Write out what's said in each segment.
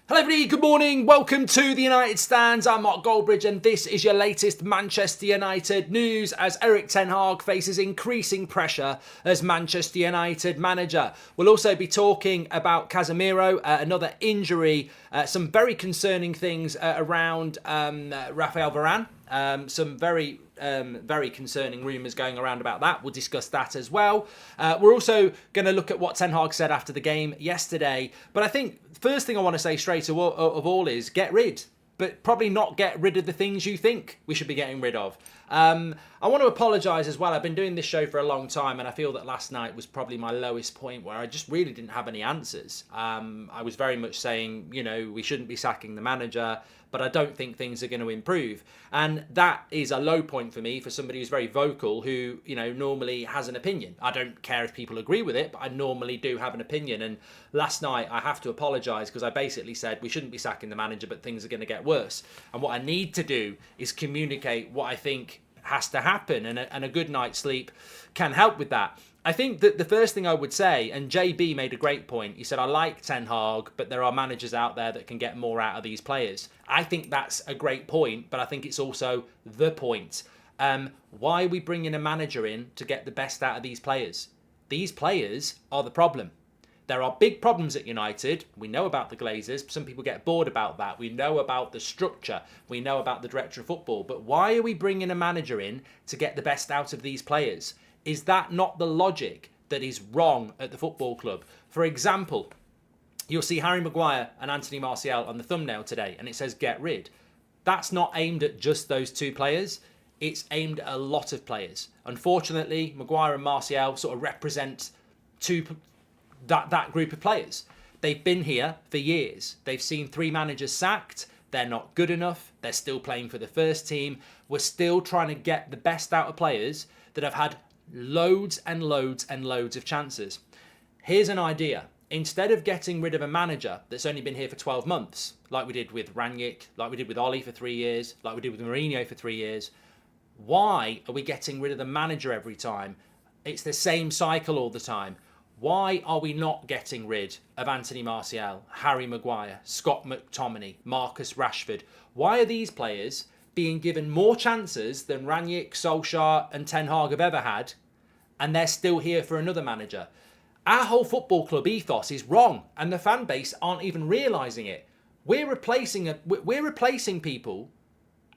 Hello everybody, good morning, welcome to the United Stands. I'm Mark Goldbridge and this is your latest Manchester United news as Erik ten Hag faces increasing pressure as Manchester United manager. We'll also be talking about Casemiro, another injury, some very concerning things around Rafael Varan. Some very concerning rumours going around about that. We'll discuss that as well. We're also going to look at what Ten Hag said after the game yesterday. But I think first thing I want to say straight of all is get rid. But probably not get rid of the things you think we should be getting rid of. I want to apologise as well. I've been doing this show for a long time and I feel that last night was probably my lowest point where I just really didn't have any answers. I was very much saying, you know, we shouldn't be sacking the manager, but I don't think things are going to improve. And that is a low point for me, for somebody who's very vocal, who, you know, normally has an opinion. I don't care if people agree with it, but I normally do have an opinion. And last night I have to apologise because I basically said we shouldn't be sacking the manager, but things are going to get worse. And what I need to do is communicate what I think has to happen, and a good night's sleep can help with that. I think that the first thing I would say, and JB made a great point, he said, I like Ten Hag, but there are managers out there that can get more out of these players. I think that's a great point, but I think it's also the point. Why are we bringing a manager in to get the best out of these players? These players are the problem. There are big problems at United. We know about the Glazers. Some people get bored about that. We know about the structure. We know about the director of football. But why are we bringing a manager in to get the best out of these players? Is that not the logic that is wrong at the football club? For example, you'll see Harry Maguire and Anthony Martial on the thumbnail today, and it says get rid. That's not aimed at just those two players. It's aimed at a lot of players. Unfortunately, Maguire and Martial sort of represent that group of players. They've been here for years. They've seen 3 managers sacked. They're not good enough. They're still playing for the first team. We're still trying to get the best out of players that have had loads and loads and loads of chances. Here's an idea. Instead of getting rid of a manager that's only been here for 12 months, like we did with Rangnick, like we did with Ole for 3 years, like we did with Mourinho for 3 years, why are we getting rid of the manager every time? It's the same cycle all the time. Why are we not getting rid of Anthony Martial, Harry Maguire, Scott McTominay, Marcus Rashford? Why are these players being given more chances than Rangnick, Solskjaer and Ten Hag have ever had, and they're still here for another manager? Our whole football club ethos is wrong, and the fan base aren't even realising it. We're replacing people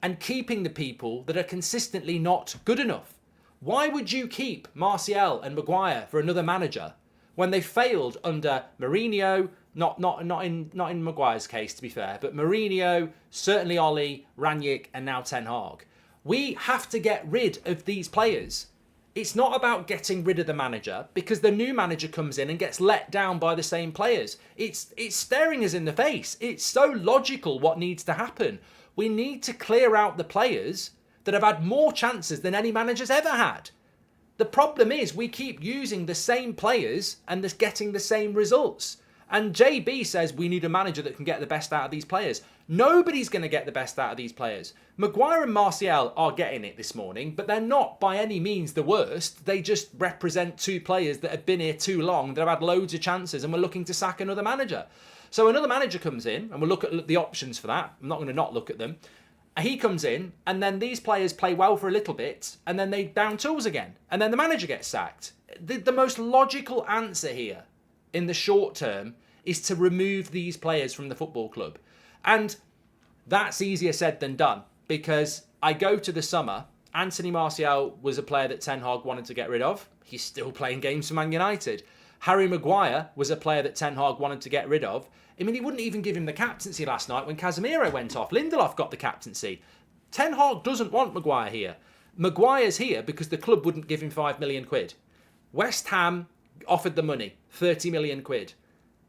and keeping the people that are consistently not good enough. Why would you keep Martial and Maguire for another manager when they failed under Mourinho? Not in Maguire's case, to be fair, but Mourinho, certainly Ole, Rangnick, and now Ten Hag. We have to get rid of these players. It's not about getting rid of the manager, because the new manager comes in and gets let down by the same players. It's staring us in the face. It's so logical what needs to happen. We need to clear out the players that have had more chances than any manager's ever had. The problem is we keep using the same players and just getting the same results. And JB says we need a manager that can get the best out of these players. Nobody's going to get the best out of these players. Maguire and Martial are getting it this morning, but they're not by any means the worst. They just represent 2 players that have been here too long, that have had loads of chances, and we're looking to sack another manager. So another manager comes in, and we'll look at the options for that. I'm not going to not look at them. He comes in, and then these players play well for a little bit, and then they down tools again, and then the manager gets sacked. The most logical answer here in the short term is to remove these players from the football club. And that's easier said than done, because I go to the summer. Anthony Martial was a player that Ten Hag wanted to get rid of. He's still playing games for Man United. Harry Maguire was a player that Ten Hag wanted to get rid of. I mean, he wouldn't even give him the captaincy last night when Casemiro went off. Lindelof got the captaincy. Ten Hag doesn't want Maguire here. Maguire's here because the club wouldn't give him 5 million quid. West Ham offered the money, 30 million quid.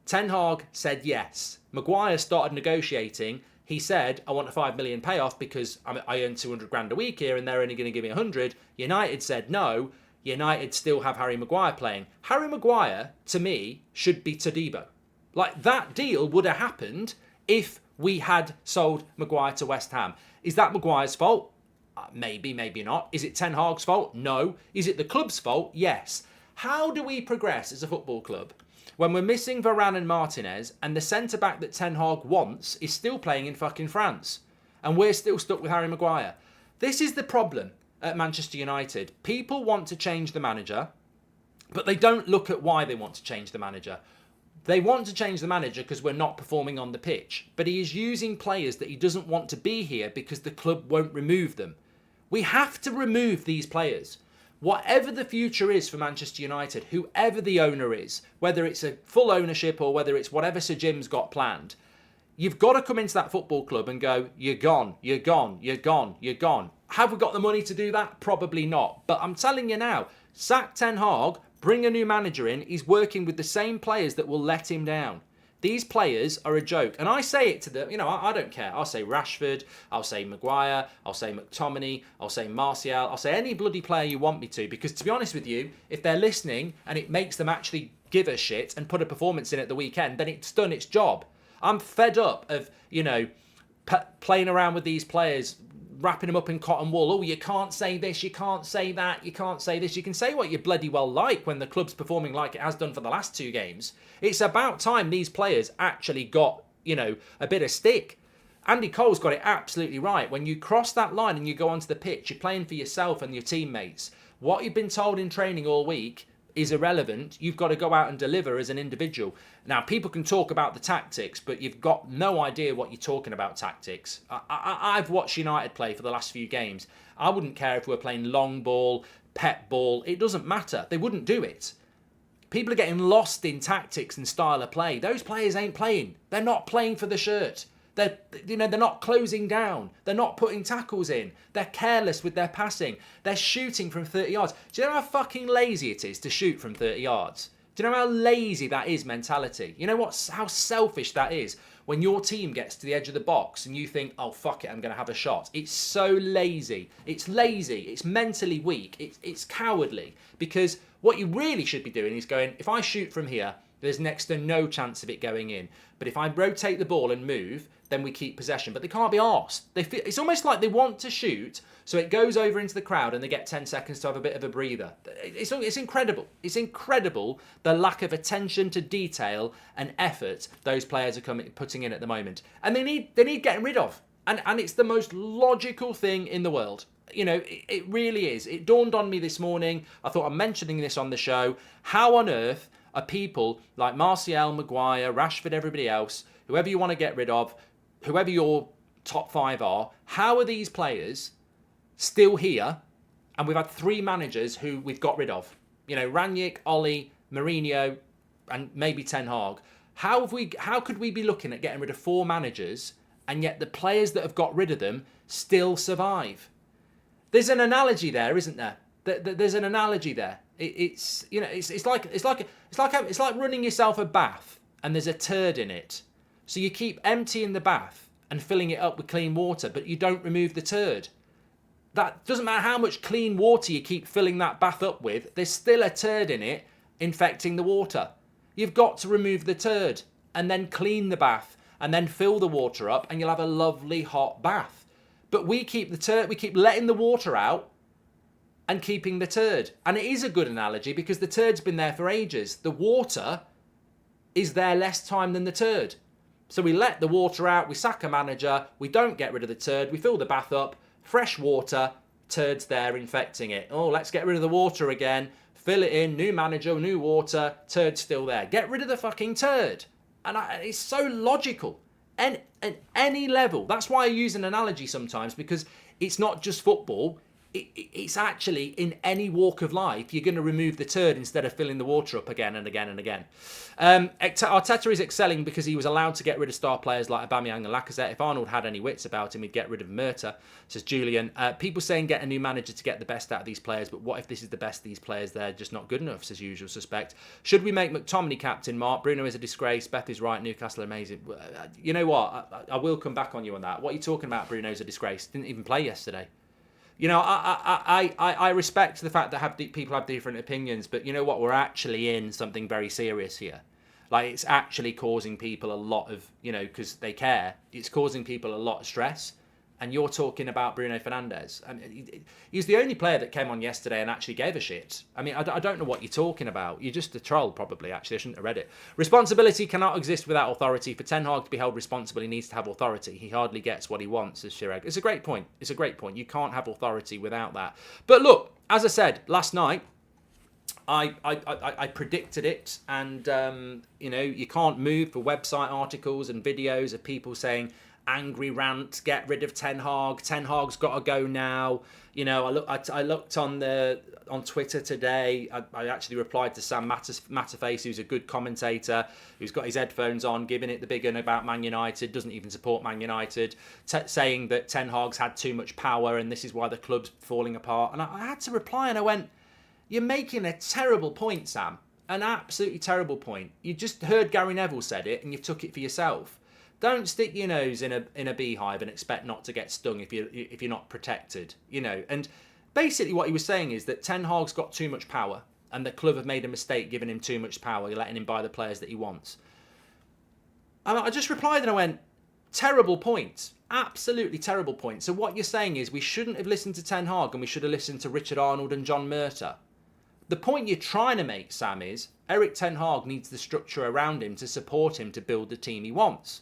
Ten Hag said yes. Maguire started negotiating. He said, I want a 5 million payoff because I earn 200 grand a week here and they're only going to give me 100. United said no. United still have Harry Maguire playing. Harry Maguire, to me, should be Todibo. Like, that deal would have happened if we had sold Maguire to West Ham. Is that Maguire's fault? Maybe, maybe not. Is it Ten Hag's fault? No. Is it the club's fault? Yes. How do we progress as a football club when we're missing Varan and Martinez, and the centre-back that Ten Hag wants is still playing in fucking France, and we're still stuck with Harry Maguire. This is the problem at Manchester United. People want to change the manager, but they don't look at why they want to change the manager. They want to change the manager because we're not performing on the pitch, but he is using players that he doesn't want to be here because the club won't remove them. We have to remove these players. Whatever the future is for Manchester United, whoever the owner is, whether it's a full ownership or whether it's whatever Sir Jim's got planned, you've got to come into that football club and go, you're gone, you're gone, you're gone, you're gone. Have we got the money to do that? Probably not. But I'm telling you now, sack Ten Hag, bring a new manager in. He's working with the same players that will let him down. These players are a joke. And I say it to them, I don't care. I'll say Rashford, I'll say Maguire, I'll say McTominay, I'll say Martial, I'll say any bloody player you want me to. Because to be honest with you, if they're listening and it makes them actually give a shit and put a performance in at the weekend, then it's done its job. I'm fed up of, playing around with these players, wrapping them up in cotton wool. Oh, you can't say this, you can't say that, you can't say this. You can say what you bloody well like when the club's performing like it has done for the last 2 games. It's about time these players actually got, a bit of stick. Andy Cole's got it absolutely right. When you cross that line and you go onto the pitch, you're playing for yourself and your teammates. What you've been told in training all week is irrelevant. You've got to go out and deliver as an individual. Now, people can talk about the tactics, but you've got no idea what you're talking about tactics. I've watched United play for the last few games. I wouldn't care if we were playing long ball, pep ball. It doesn't matter. They wouldn't do it. People are getting lost in tactics and style of play. Those players ain't playing. They're not playing for the shirt. They're not closing down. They're not putting tackles in. They're careless with their passing. They're shooting from 30 yards. Do you know how fucking lazy it is to shoot from 30 yards? Do you know how lazy that is mentality? You know how selfish that is when your team gets to the edge of the box and you think, oh, fuck it, I'm going to have a shot. It's so lazy. It's lazy. It's mentally weak. It's cowardly. Because what you really should be doing is going, if I shoot from here, there's next to no chance of it going in. But if I rotate the ball and move, then we keep possession. But they can't be arsed. It's almost like they want to shoot, so it goes over into the crowd and they get 10 seconds to have a bit of a breather. It's incredible. It's incredible the lack of attention to detail and effort those players are putting in at the moment. And they need getting rid of. And it's the most logical thing in the world. It really is. It dawned on me this morning. I thought I'm mentioning this on the show. How on earth are people like Martial, Maguire, Rashford, everybody else, whoever you want to get rid of, whoever your top 5 are, how are these players still here? And we've had 3 managers who we've got rid of. Ranić, Ole, Mourinho, and maybe Ten Hag. How could we be looking at getting rid of 4 managers and yet the players that have got rid of them still survive? There's an analogy there, isn't there? There's an analogy there. It's like running yourself a bath and there's a turd in it. So you keep emptying the bath and filling it up with clean water, but you don't remove the turd. That doesn't matter how much clean water you keep filling that bath up with, there's still a turd in it infecting the water. You've got to remove the turd and then clean the bath and then fill the water up and you'll have a lovely hot bath. But we keep letting the water out and keeping the turd. And it is a good analogy because the turd's been there for ages. The water is there less time than the turd. So we let the water out, we sack a manager, we don't get rid of the turd, we fill the bath up, fresh water, turd's there infecting it. Oh, let's get rid of the water again, fill it in, new manager, new water, turd's still there. Get rid of the fucking turd. And it's so logical. At any level. That's why I use an analogy sometimes, because it's not just football. It's actually in any walk of life, you're going to remove the turd instead of filling the water up again and again and again. Arteta is excelling because he was allowed to get rid of star players like Aubameyang and Lacazette. If Arnold had any wits about him, he'd get rid of Murta, says Julian. People saying get a new manager to get the best out of these players, but what if this is the best of these players? They're just not good enough, says usual suspect. Should we make McTominay captain, Mark? Bruno is a disgrace. Beth is right. Newcastle amazing. You know what? I will come back on you on that. What are you talking about? Bruno's a disgrace. Didn't even play yesterday. I respect the fact that people have different opinions, but you know what? We're actually in something very serious here. Like, it's actually causing people a lot of, because they care, it's causing people a lot of stress. and you're talking about Bruno Fernandes. I mean, he's the only player that came on yesterday and actually gave a shit. I mean, I don't know what you're talking about. You're just a troll, probably, actually. I shouldn't have read it. Responsibility cannot exist without authority. For Ten Hag to be held responsible, he needs to have authority. He hardly gets what he wants, says Chirag. It's a great point. It's a great point. You can't have authority without that. But look, as I said last night, I predicted it, and you can't move for website articles and videos of people saying angry rant, get rid of Ten Hag. Ten Hag's got to go now. I looked on Twitter today. I actually replied to Sam Matterface, who's a good commentator, who's got his headphones on, giving it the big one about Man United, doesn't even support Man United, saying that Ten Hag's had too much power and this is why the club's falling apart. And I had to reply, and I went, "You're making a terrible point, Sam. An absolutely terrible point. You just heard Gary Neville said it, and you took it for yourself. Don't stick your nose in a beehive and expect not to get stung if you're not protected, And basically what he was saying is that Ten Hag's got too much power, and the club have made a mistake giving him too much power, letting him buy the players that he wants. And I just replied and I went, terrible point. Absolutely terrible point. So what you're saying is we shouldn't have listened to Ten Hag and we should have listened to Richard Arnold and John Murtough. The point you're trying to make, Sam, is Erik Ten Hag needs the structure around him to support him to build the team he wants.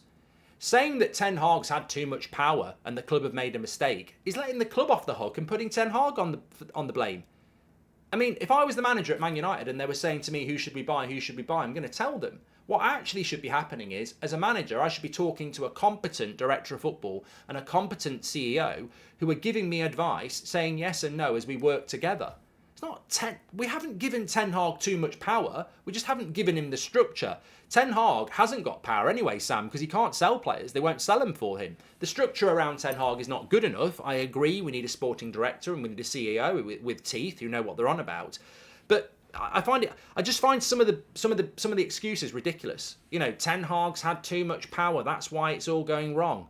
Saying that Ten Hag's had too much power and the club have made a mistake is letting the club off the hook and putting Ten Hag on the blame. I mean, if I was the manager at Man United and they were saying to me, who should we buy, I'm going to tell them. What actually should be happening is, as a manager, I should be talking to a competent director of football and a competent CEO who are giving me advice, saying yes and no as we work together. We haven't given Ten Hag too much power. We just haven't given him the structure. Ten Hag hasn't got power anyway, Sam, because he can't sell players. They won't sell them for him. The structure around Ten Hag is not good enough. I agree. We need a sporting director and we need a CEO with teeth who know what they're on about. But I just find some of the excuses ridiculous. Ten Hag's had too much power. That's why it's all going wrong.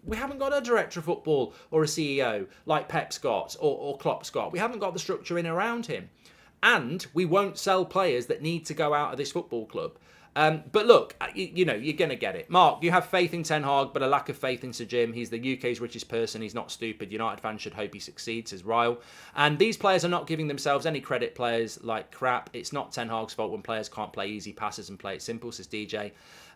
We haven't got a director of football or a CEO like Pep's got or Klopp's got. We haven't got the structure in around him. And we won't sell players that need to go out of this football club. But look, you're going to get it. Mark, you have faith in Ten Hag, but a lack of faith in Sir Jim. He's the UK's richest person. He's not stupid. United fans should hope he succeeds, says Ryle. And these players are not giving themselves any credit. Players like crap. It's not Ten Hag's fault when players can't play easy passes and play it simple, says DJ.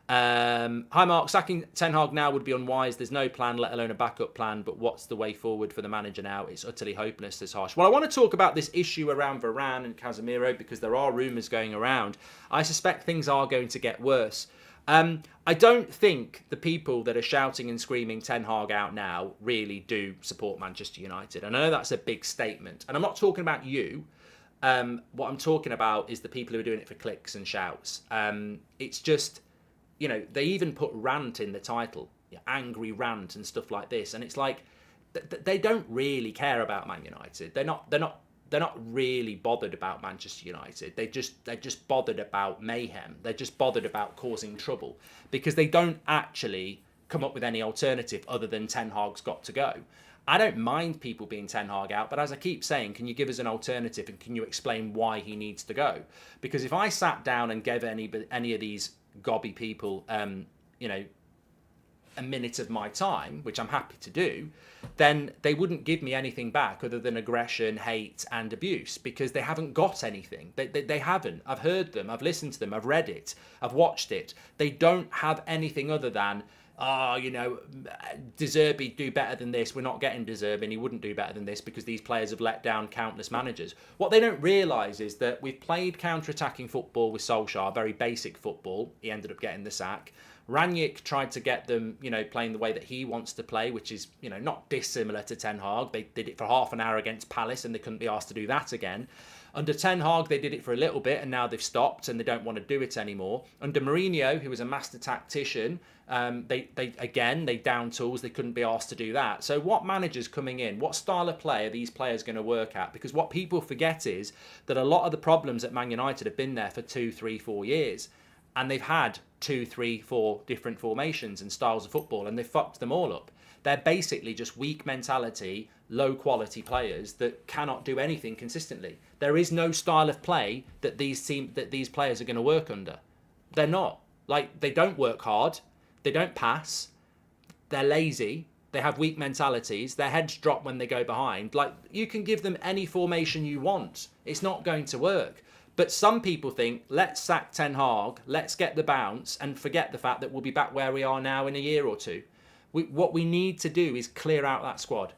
Hi Mark, sacking Ten Hag now would be unwise. There's no plan, let alone a backup plan. But what's the way forward for the manager now? It's utterly hopeless, says Harsh. Well, I want to talk about this issue around Varan and Casemiro because there are rumours going around. I suspect things are going to get worse. I don't think the people that are shouting and screaming Ten Hag out now really do support Manchester United. And I know that's a big statement. And I'm not talking about you. What I'm talking about is the people who are doing it for clicks and shouts. It's just... they even put rant in the title, angry rant and stuff like this, and it's like they don't really care about Man United. They're not really bothered about Manchester United. They're just bothered about mayhem. They're just bothered about causing trouble because they don't actually come up with any alternative other than Ten Hag's got to go. I don't mind people being Ten Hag out, but as I keep saying, can you give us an alternative and can you explain why he needs to go? Because if I sat down and gave any of these gobby people, a minute of my time, which I'm happy to do, then they wouldn't give me anything back other than aggression, hate and abuse because they haven't got anything. They haven't. I've heard them. I've listened to them. I've read it. I've watched it. They don't have anything other than, De Zerbi do better than this. We're not getting De Zerbi and he wouldn't do better than this because these players have let down countless managers. What they don't realise is that we've played counter-attacking football with Solskjaer, very basic football. He ended up getting the sack. Ranić tried to get them, playing the way that he wants to play, which is, not dissimilar to Ten Hag. They did it for half an hour against Palace and they couldn't be asked to do that again. Under Ten Hag, they did it for a little bit and now they've stopped and they don't want to do it anymore. Under Mourinho, who was a master tactician, they down tools. They couldn't be asked to do that. So what managers coming in, what style of play are these players going to work at? Because what people forget is that a lot of the problems at Man United have been there for 2, 3, 4 years. And they've had 2, 3, 4 different formations and styles of football and they've fucked them all up. They're basically just weak mentality, low quality players that cannot do anything consistently. There is no style of play that these players are going to work under. They're not. They don't work hard. They don't pass. They're lazy. They have weak mentalities. Their heads drop when they go behind. Like, you can give them any formation you want. It's not going to work. But some people think, let's sack Ten Hag, let's get the bounce and forget the fact that we'll be back where we are now in a year or two. What we need to do is clear out that squad.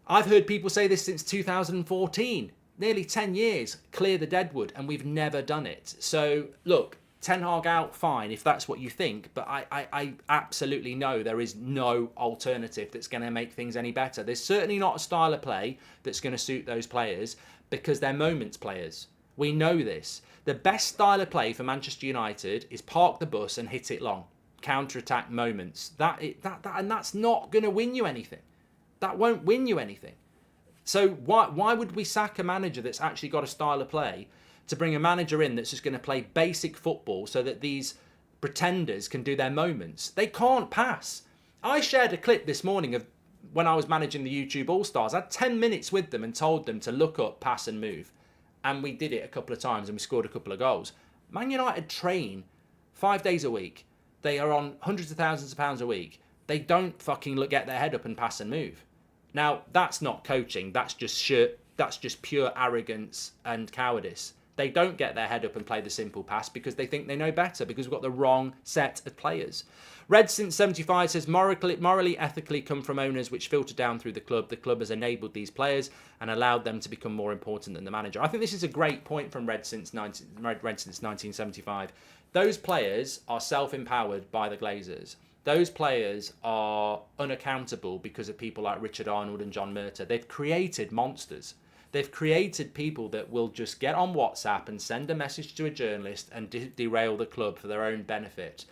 I've heard people say this since 2014. Nearly 10 years, clear the deadwood, and we've never done it. So, look, Ten Hag out, fine, if that's what you think, but I absolutely know there is no alternative that's going to make things any better. There's certainly not a style of play that's going to suit those players because they're moments players. We know this. The best style of play for Manchester United is park the bus and hit it long. Counter-attack moments. And that's not going to win you anything. That won't win you anything. So why would we sack a manager that's actually got a style of play to bring a manager in that's just going to play basic football so that these pretenders can do their moments? They can't pass. I shared a clip this morning of when I was managing the YouTube All-Stars. I had 10 minutes with them and told them to look up, pass and move. And we did it a couple of times and we scored a couple of goals. Man United train 5 days a week. They are on hundreds of thousands of pounds a week. They don't fucking get their head up and pass and move. Now, that's not coaching. That's just pure arrogance and cowardice. They don't get their head up and play the simple pass because they think they know better, because we've got the wrong set of players. Red since 75 says, morally, ethically come from owners which filter down through the club. The club has enabled these players and allowed them to become more important than the manager. I think this is a great point from Red since 1975. Those players are self-empowered by the Glazers. Those players are unaccountable because of people like Richard Arnold and John Murtaugh. They've created monsters. They've created people that will just get on WhatsApp and send a message to a journalist and derail the club for their own benefit.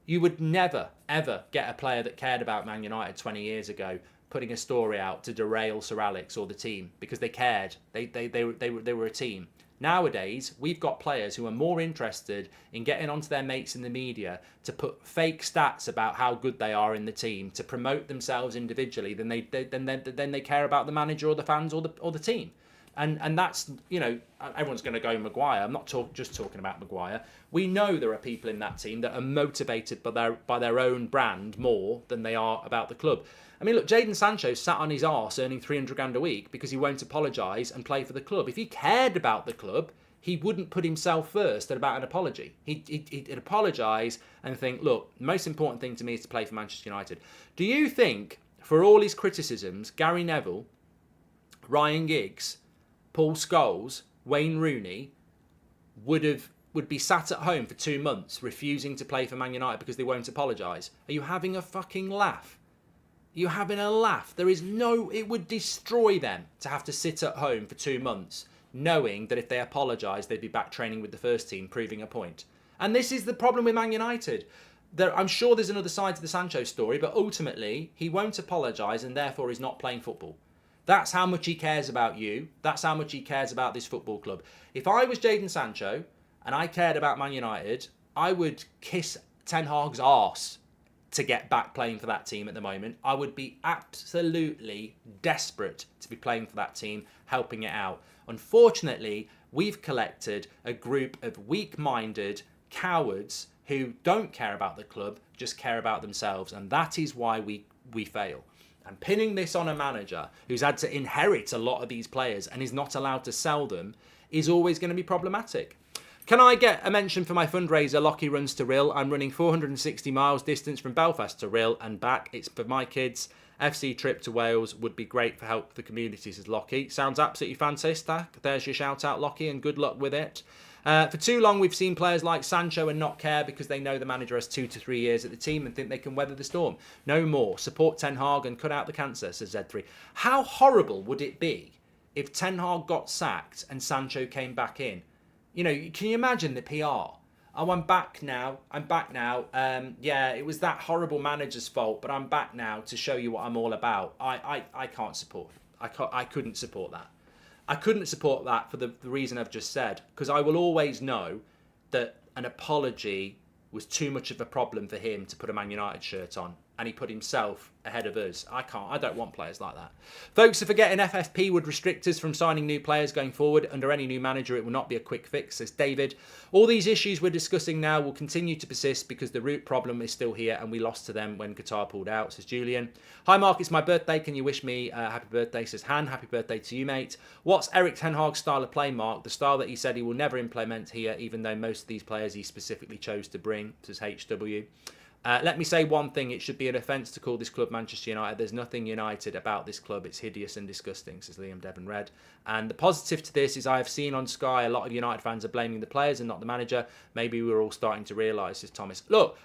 You would never, ever get a player that cared about Man United 20 years ago putting a story out to derail Sir Alex or the team because they cared. They were a team. Nowadays, we've got players who are more interested in getting onto their mates in the media to put fake stats about how good they are in the team to promote themselves individually than they care about the manager or the fans or the team. And that's, you know, everyone's going to go Maguire. I'm not just talking about Maguire. We know there are people in that team that are motivated by their own brand more than they are about the club. I mean, look, Jadon Sancho sat on his arse earning 300 grand a week because he won't apologise and play for the club. If he cared about the club, he wouldn't put himself first about an apology. He'd apologise and think, look, the most important thing to me is to play for Manchester United. Do you think, for all his criticisms, Gary Neville, Ryan Giggs, Paul Scholes, Wayne Rooney would be sat at home for 2 months refusing to play for Man United because they won't apologise? Are you having a fucking laugh? You're having a laugh. It would destroy them to have to sit at home for 2 months knowing that if they apologised, they'd be back training with the first team, proving a point. And this is the problem with Man United. I'm sure there's another side to the Sancho story, but ultimately, he won't apologise and therefore he's not playing football. That's how much he cares about you. That's how much he cares about this football club. If I was Jadon Sancho and I cared about Man United, I would kiss Ten Hag's arse to get back playing for that team at the moment. I would be absolutely desperate to be playing for that team, helping it out. Unfortunately, we've collected a group of weak-minded cowards who don't care about the club, just care about themselves. And that is why we fail. And pinning this on a manager who's had to inherit a lot of these players and is not allowed to sell them is always going to be problematic. Can I get a mention for my fundraiser, Lockie Runs to Rhyl? I'm running 460 miles distance from Belfast to Rhyl and back. It's for my kids. FC trip to Wales would be great for help for the community, says Lockie. Sounds absolutely fantastic. There's your shout out, Lockie, and good luck with it. For too long, we've seen players like Sancho and not care because they know the manager has 2 to 3 years at the team and think they can weather the storm. No more. Support Ten Hag and cut out the cancer, says Z3. How horrible would it be if Ten Hag got sacked and Sancho came back in? You know, can you imagine the PR? Oh, I'm back now. Yeah, it was that horrible manager's fault, but I'm back now to show you what I'm all about. I can't support. I couldn't support that. I couldn't support that for the reason I've just said, because I will always know that an apology was too much of a problem for him to put a Man United shirt on. and he put himself ahead of us. I don't want players like that. Folks are forgetting FFP would restrict us from signing new players going forward. Under any new manager, it will not be a quick fix, says David. All these issues we're discussing now will continue to persist because the root problem is still here and we lost to them when Qatar pulled out, says Julian. Hi Mark, it's my birthday. Can you wish me a happy birthday, says Han. Happy birthday to you, mate. What's Erik ten Hag's style of play, Mark? The style that he said he will never implement here, even though most of these players he specifically chose to bring, says HW. Let me say one thing. It should be an offence to call this club Manchester United. There's nothing United about this club. It's hideous and disgusting, says Liam Devon Red. And the positive to this is I have seen on Sky a lot of United fans are blaming the players and not the manager. Maybe we're all starting to realise, says Thomas. Look,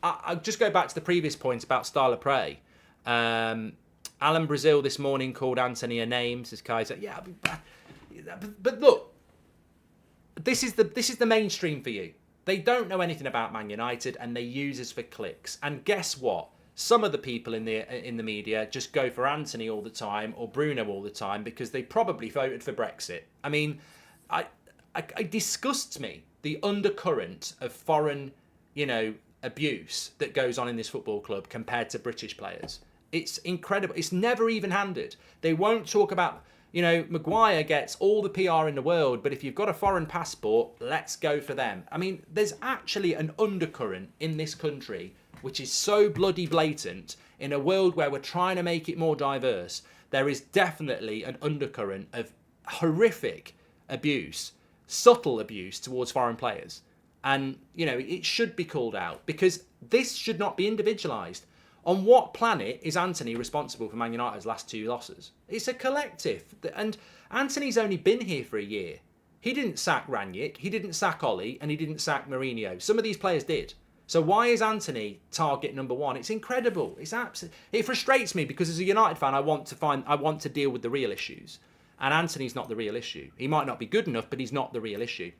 I'll just go back to the previous point about style of play. Alan Brazil this morning called Anthony a name, says Kaiser. Yeah, but look, this is the mainstream for you. They don't know anything about Man United and they use us for clicks. And guess what? Some of the people in the media just go for Anthony all the time or Bruno all the time because they probably voted for Brexit. I mean, it disgusts me, the undercurrent of foreign, abuse that goes on in this football club compared to British players. It's incredible. It's never even-handed. They won't talk about... Maguire gets all the PR in the world, but if you've got a foreign passport, let's go for them. I mean, there's actually an undercurrent in this country which is so bloody blatant in a world where we're trying to make it more diverse. There is definitely an undercurrent of horrific abuse, subtle abuse towards foreign players. And, it should be called out because this should not be individualised. On what planet is Anthony responsible for Man United's last 2 losses? It's a collective. And Anthony's only been here for a year. He didn't sack Rangnick, he didn't sack Ole, and he didn't sack Mourinho. Some of these players did. So why is Anthony target number 1? It's incredible. It frustrates me because as a United fan, I want to deal with the real issues. And Anthony's not the real issue. He might not be good enough, but he's not the real issue.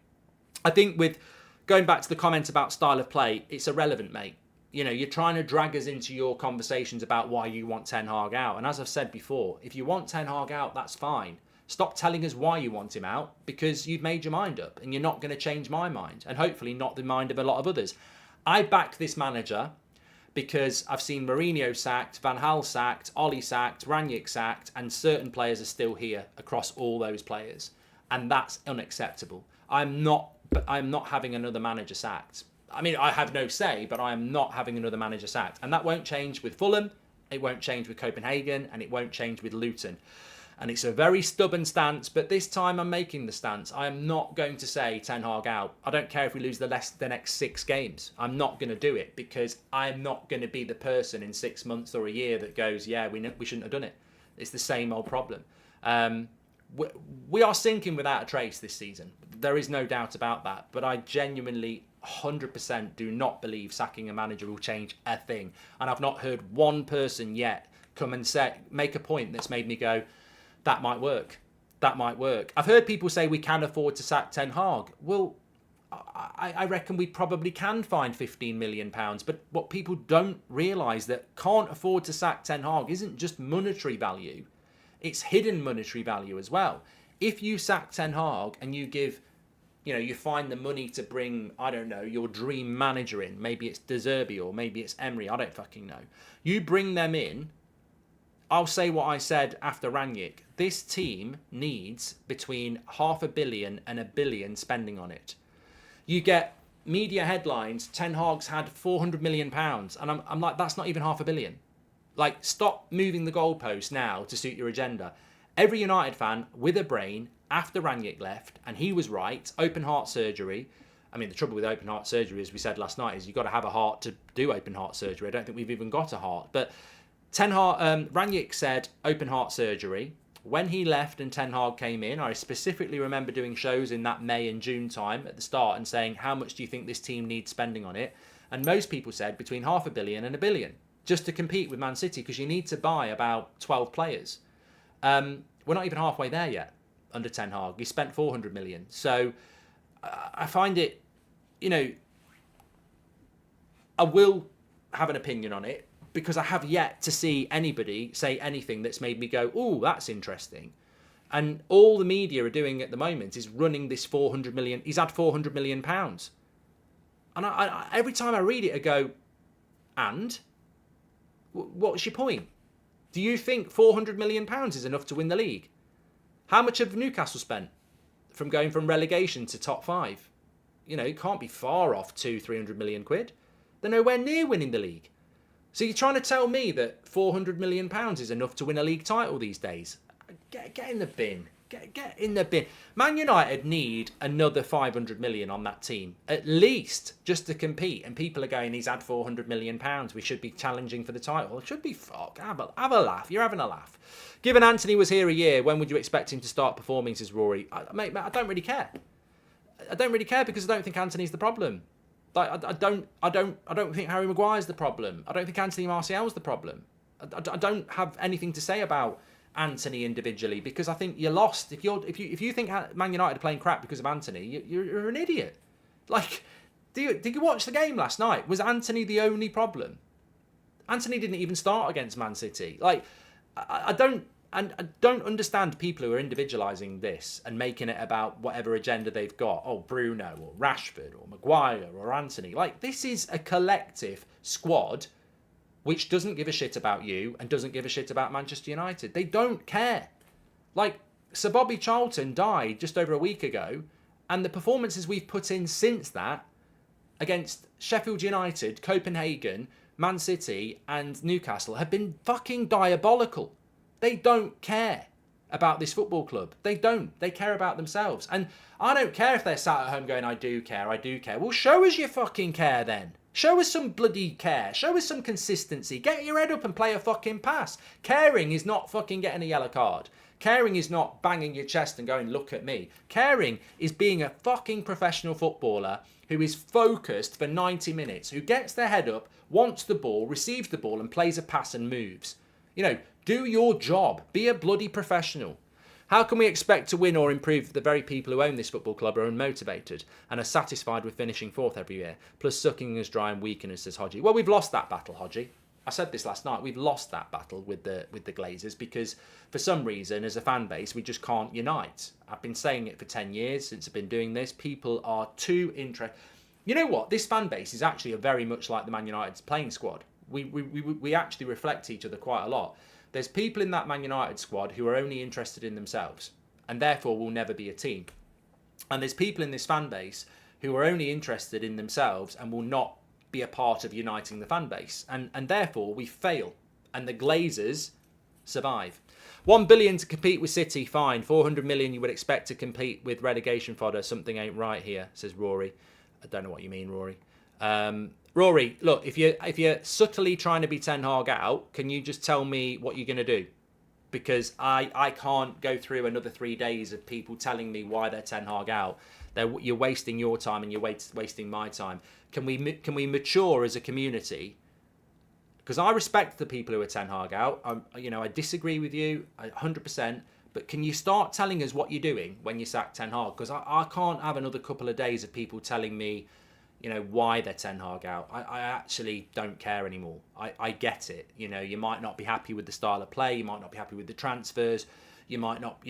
I think with going back to the comment about style of play, it's irrelevant, mate. You're trying to drag us into your conversations about why you want Ten Hag out. And as I've said before, if you want Ten Hag out, that's fine. Stop telling us why you want him out because you've made your mind up and you're not going to change my mind and hopefully not the mind of a lot of others. I back this manager because I've seen Mourinho sacked, Van Gaal sacked, Ole sacked, Rangnick sacked, and certain players are still here across all those players. And that's unacceptable. I'm not having another manager sacked. I mean, I have no say, but I am not having another manager sacked. And that won't change with Fulham, it won't change with Copenhagen, and it won't change with Luton. And it's a very stubborn stance, but this time I'm making the stance. I am not going to say Ten Hag out. I don't care if we lose the next 6 games. I'm not going to do it because I'm not going to be the person in 6 months or a year that goes, yeah, we shouldn't have done it. It's the same old problem. We are sinking without a trace this season. There is no doubt about that. But I genuinely 100% do not believe sacking a manager will change a thing. And I've not heard one person yet come and make a point that's made me go, that might work. That might work. I've heard people say we can afford to sack Ten Hag. Well, I reckon we probably can find £15 million. But what people don't realise that can't afford to sack Ten Hag isn't just monetary value. It's hidden monetary value as well. If you sack Ten Hag and you give, you find the money to bring, I don't know, your dream manager in. Maybe it's De Zerbi or maybe it's Emery. I don't fucking know. You bring them in. I'll say what I said after Rangnick. This team needs between £500 million and £1 billion spending on it. You get media headlines, Ten Hag's had £400 million. And I'm like, that's not even £500 million. Like, stop moving the goalposts now to suit your agenda. Every United fan with a brain, after Rangnick left, and he was right, open heart surgery. I mean, the trouble with open heart surgery, as we said last night, is you've got to have a heart to do open heart surgery. I don't think we've even got a heart. But Rangnick said open heart surgery. When he left and Ten Hag came in, I specifically remember doing shows in that May and June time at the start and saying, how much do you think this team needs spending on it? And most people said between £500 million and £1 billion. Just to compete with Man City, because you need to buy about 12 players. We're not even halfway there yet under Ten Hag. He spent 400 million. So I find it, I will have an opinion on it because I have yet to see anybody say anything that's made me go, oh, that's interesting. And all the media are doing at the moment is running this 400 million. He's had 400 million pounds. And I every time I read it, I go, and What's your point? Do you think £400 million is enough to win the league? How much have Newcastle spent from going from relegation to top 5? It can't be far off 200-300 million quid. They're nowhere near winning the league. So you're trying to tell me that £400 million is enough to win a league title these days? Get in the bin. Get in the bin. Man United need another 500 million on that team, at least, just to compete. And people are going, he's had £400 million. We should be challenging for the title. It should be fuck. Have a laugh. You're having a laugh. Given Anthony was here a year, when would you expect him to start performing, says Rory? Mate, I don't really care. I don't really care because I don't think Anthony's the problem. Like, I don't think Harry Maguire's the problem. I don't think Anthony Martial's the problem. I don't have anything to say about Anthony individually because I think you're lost. If you think Man United are playing crap because of Anthony, you're an idiot. Like, did you watch the game last night? Was Anthony the only problem? Anthony didn't even start against Man City. Like, I don't understand people who are individualising this and making it about whatever agenda they've got. Oh, Bruno or Rashford or Maguire or Anthony. Like, this is a collective squad which doesn't give a shit about you and doesn't give a shit about Manchester United. They don't care. Like, Sir Bobby Charlton died just over a week ago, and the performances we've put in since that against Sheffield United, Copenhagen, Man City and Newcastle have been fucking diabolical. They don't care about this football club. They don't. They care about themselves. And I don't care if they're sat at home going, I do care. Well, show us your fucking care then. Show us some bloody care. Show us some consistency. Get your head up and play a fucking pass. Caring is not fucking getting a yellow card. Caring is not banging your chest and going, look at me. Caring is being a fucking professional footballer who is focused for 90 minutes, who gets their head up, wants the ball, receives the ball and plays a pass and moves. Do your job. Be a bloody professional. How can we expect to win or improve if the very people who own this football club are unmotivated and are satisfied with finishing fourth every year, plus sucking us dry and weakening us, says Hodgie? Well, we've lost that battle, Hodgie. I said this last night. We've lost that battle with the Glazers because for some reason, as a fan base, we just can't unite. I've been saying it for 10 years since I've been doing this. People are too interested. You know what? This fan base is actually very much like the Man United's playing squad. We actually reflect each other quite a lot. There's people in that Man United squad who are only interested in themselves and therefore will never be a team. And there's people in this fan base who are only interested in themselves and will not be a part of uniting the fan base. And therefore we fail. And the Glazers survive. 1 billion to compete with City, fine. 400 million you would expect to compete with relegation fodder. Something ain't right here, says Rory. I don't know what you mean, Rory. Rory, look, if you're subtly trying to be Ten Hag out, can you just tell me what you're going to do? Because I can't go through another 3 days of people telling me why they're Ten Hag out. You're wasting your time and you're wasting my time. Can we mature as a community? Because I respect the people who are Ten Hag out. I disagree with you 100%. But can you start telling us what you're doing when you sack Ten Hag? Because I can't have another couple of days of people telling me why they're Ten Hag out. I actually don't care anymore. I get it. You might not be happy with the style of play. You might not be happy with the transfers. You might not,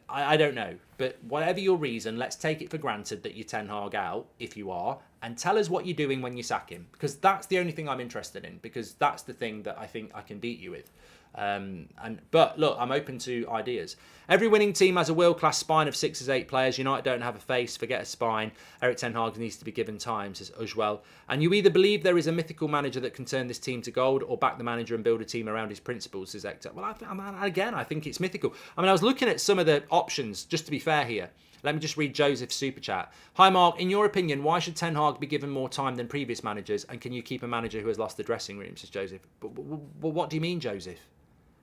I don't know. But whatever your reason, let's take it for granted that you're Ten Hag out, if you are, and tell us what you're doing when you sack him. Because that's the only thing I'm interested in. Because that's the thing that I think I can beat you with. But look, I'm open to ideas. Every winning team has a world-class spine of 6 or 8 players. United don't have a face, forget a spine. Eric Ten Hag needs to be given time, says Ujwel. And you either believe there is a mythical manager that can turn this team to gold, or back the manager and build a team around his principles, says Hector. Well, I think it's mythical. I was looking at some of the options, just to be fair here. Let me just read Joseph's super chat. Hi Mark, in your opinion, why should Ten Hag be given more time than previous managers? And can you keep a manager who has lost the dressing room, says Joseph. But what do you mean, Joseph?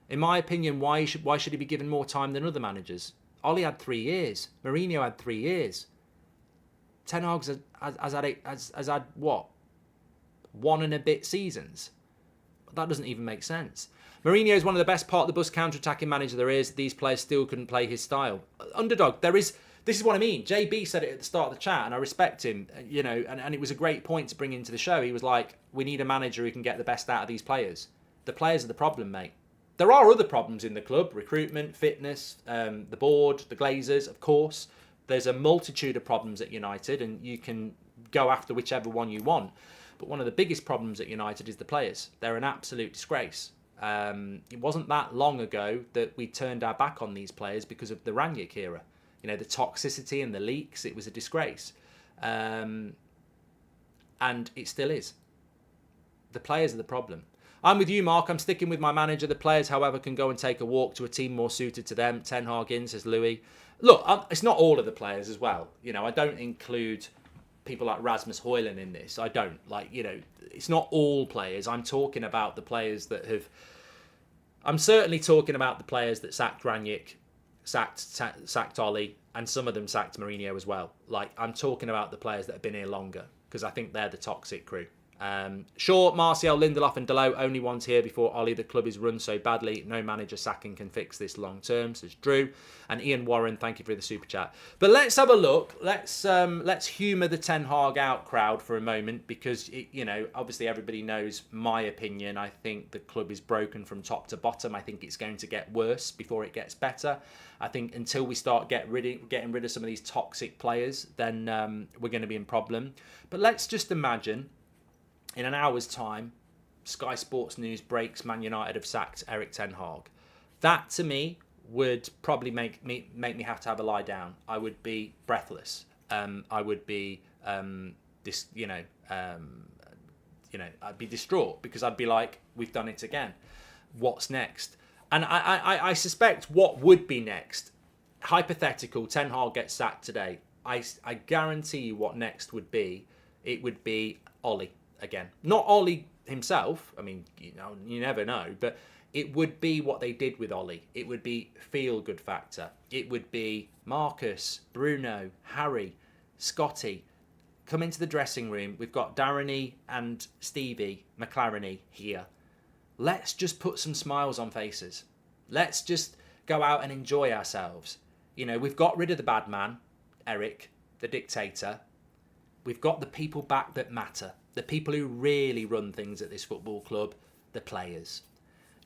In my opinion, why should he be given more time than other managers? Ole had 3 years. Mourinho had 3 years. Ten Hag has had what? 1 and a bit seasons. That doesn't even make sense. Mourinho is one of the best part of the bus counter-attacking manager there is. These players still couldn't play his style. Underdog, this is what I mean. JB said it at the start of the chat, and I respect him, and it was a great point to bring into the show. He was like, we need a manager who can get the best out of these players. The players are the problem, mate. There are other problems in the club, recruitment, fitness, the board, the Glazers, of course. There's a multitude of problems at United, and you can go after whichever one you want. But one of the biggest problems at United is the players. They're an absolute disgrace. It wasn't that long ago that we turned our back on these players because of the Rangnick era. You know, the toxicity and the leaks, it was a disgrace. And it still is. The players are the problem. I'm with you, Mark. I'm sticking with my manager. The players, however, can go and take a walk to a team more suited to them. Ten Hag in, says Louis. Look, it's not all of the players as well. You know, I don't include people like Rasmus Højlund in this. I don't. Like, you know, it's not all players. I'm talking about the players that have... I'm certainly talking about the players that sacked Rangnick, sacked Ole, and some of them sacked Mourinho as well. Like, I'm talking about the players that have been here longer, because I think they're the toxic crew. Shaw, Martial, Lindelof and Dalot only ones here before Ole. The club is run so badly. No manager sacking can fix this long term, says Drew. And Ian Warren, thank you for the super chat. But let's have a look. Let's humour the Ten Hag out crowd for a moment, because you know, obviously everybody knows my opinion. I think the club is broken from top to bottom. I think it's going to get worse before it gets better. I think until we start getting rid of some of these toxic players, then we're going to be in problem. But let's just imagine, in an hour's time, Sky Sports News breaks Man United have sacked Erik ten Hag. That, to me, would probably make me have to have a lie down. I would be breathless. I would be, I'd be distraught, because I'd be like, we've done it again. What's next? And I suspect what would be next. Hypothetical, Ten Hag gets sacked today. I guarantee you what next would be. It would be Ole. Again, not Ole himself. I mean, you know, you never know, but it would be what they did with Ole. It would be Feelgood Factor. It would be Marcus, Bruno, Harry, Scotty. Come into the dressing room. We've got Darren and Stevie McLaren here. Let's just put some smiles on faces. Let's just go out and enjoy ourselves. You know, we've got rid of the bad man, Eric, the dictator. We've got the people back that matter. The people who really run things at this football club, the players.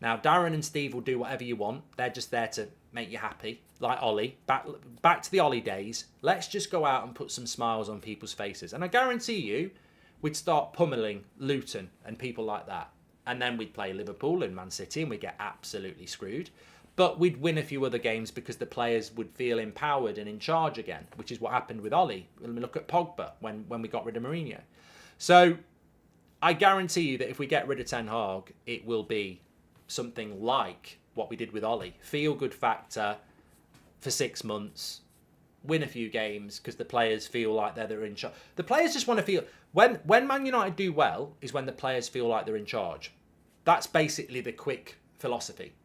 Now, Darren and Steve will do whatever you want. They're just there to make you happy, like Ole. Back to the Ole days. Let's just go out and put some smiles on people's faces. And I guarantee you, we'd start pummeling Luton and people like that. And then we'd play Liverpool and Man City and we'd get absolutely screwed. But we'd win a few other games because the players would feel empowered and in charge again, which is what happened with Ole. Look at Pogba when we got rid of Mourinho. So I guarantee you that if we get rid of Ten Hag, it will be something like what we did with Ole. Feel-good factor for 6 months, win a few games because the players feel like they're in charge. The players just want to feel... When Man United do well is when the players feel like they're in charge. That's basically the quick philosophy.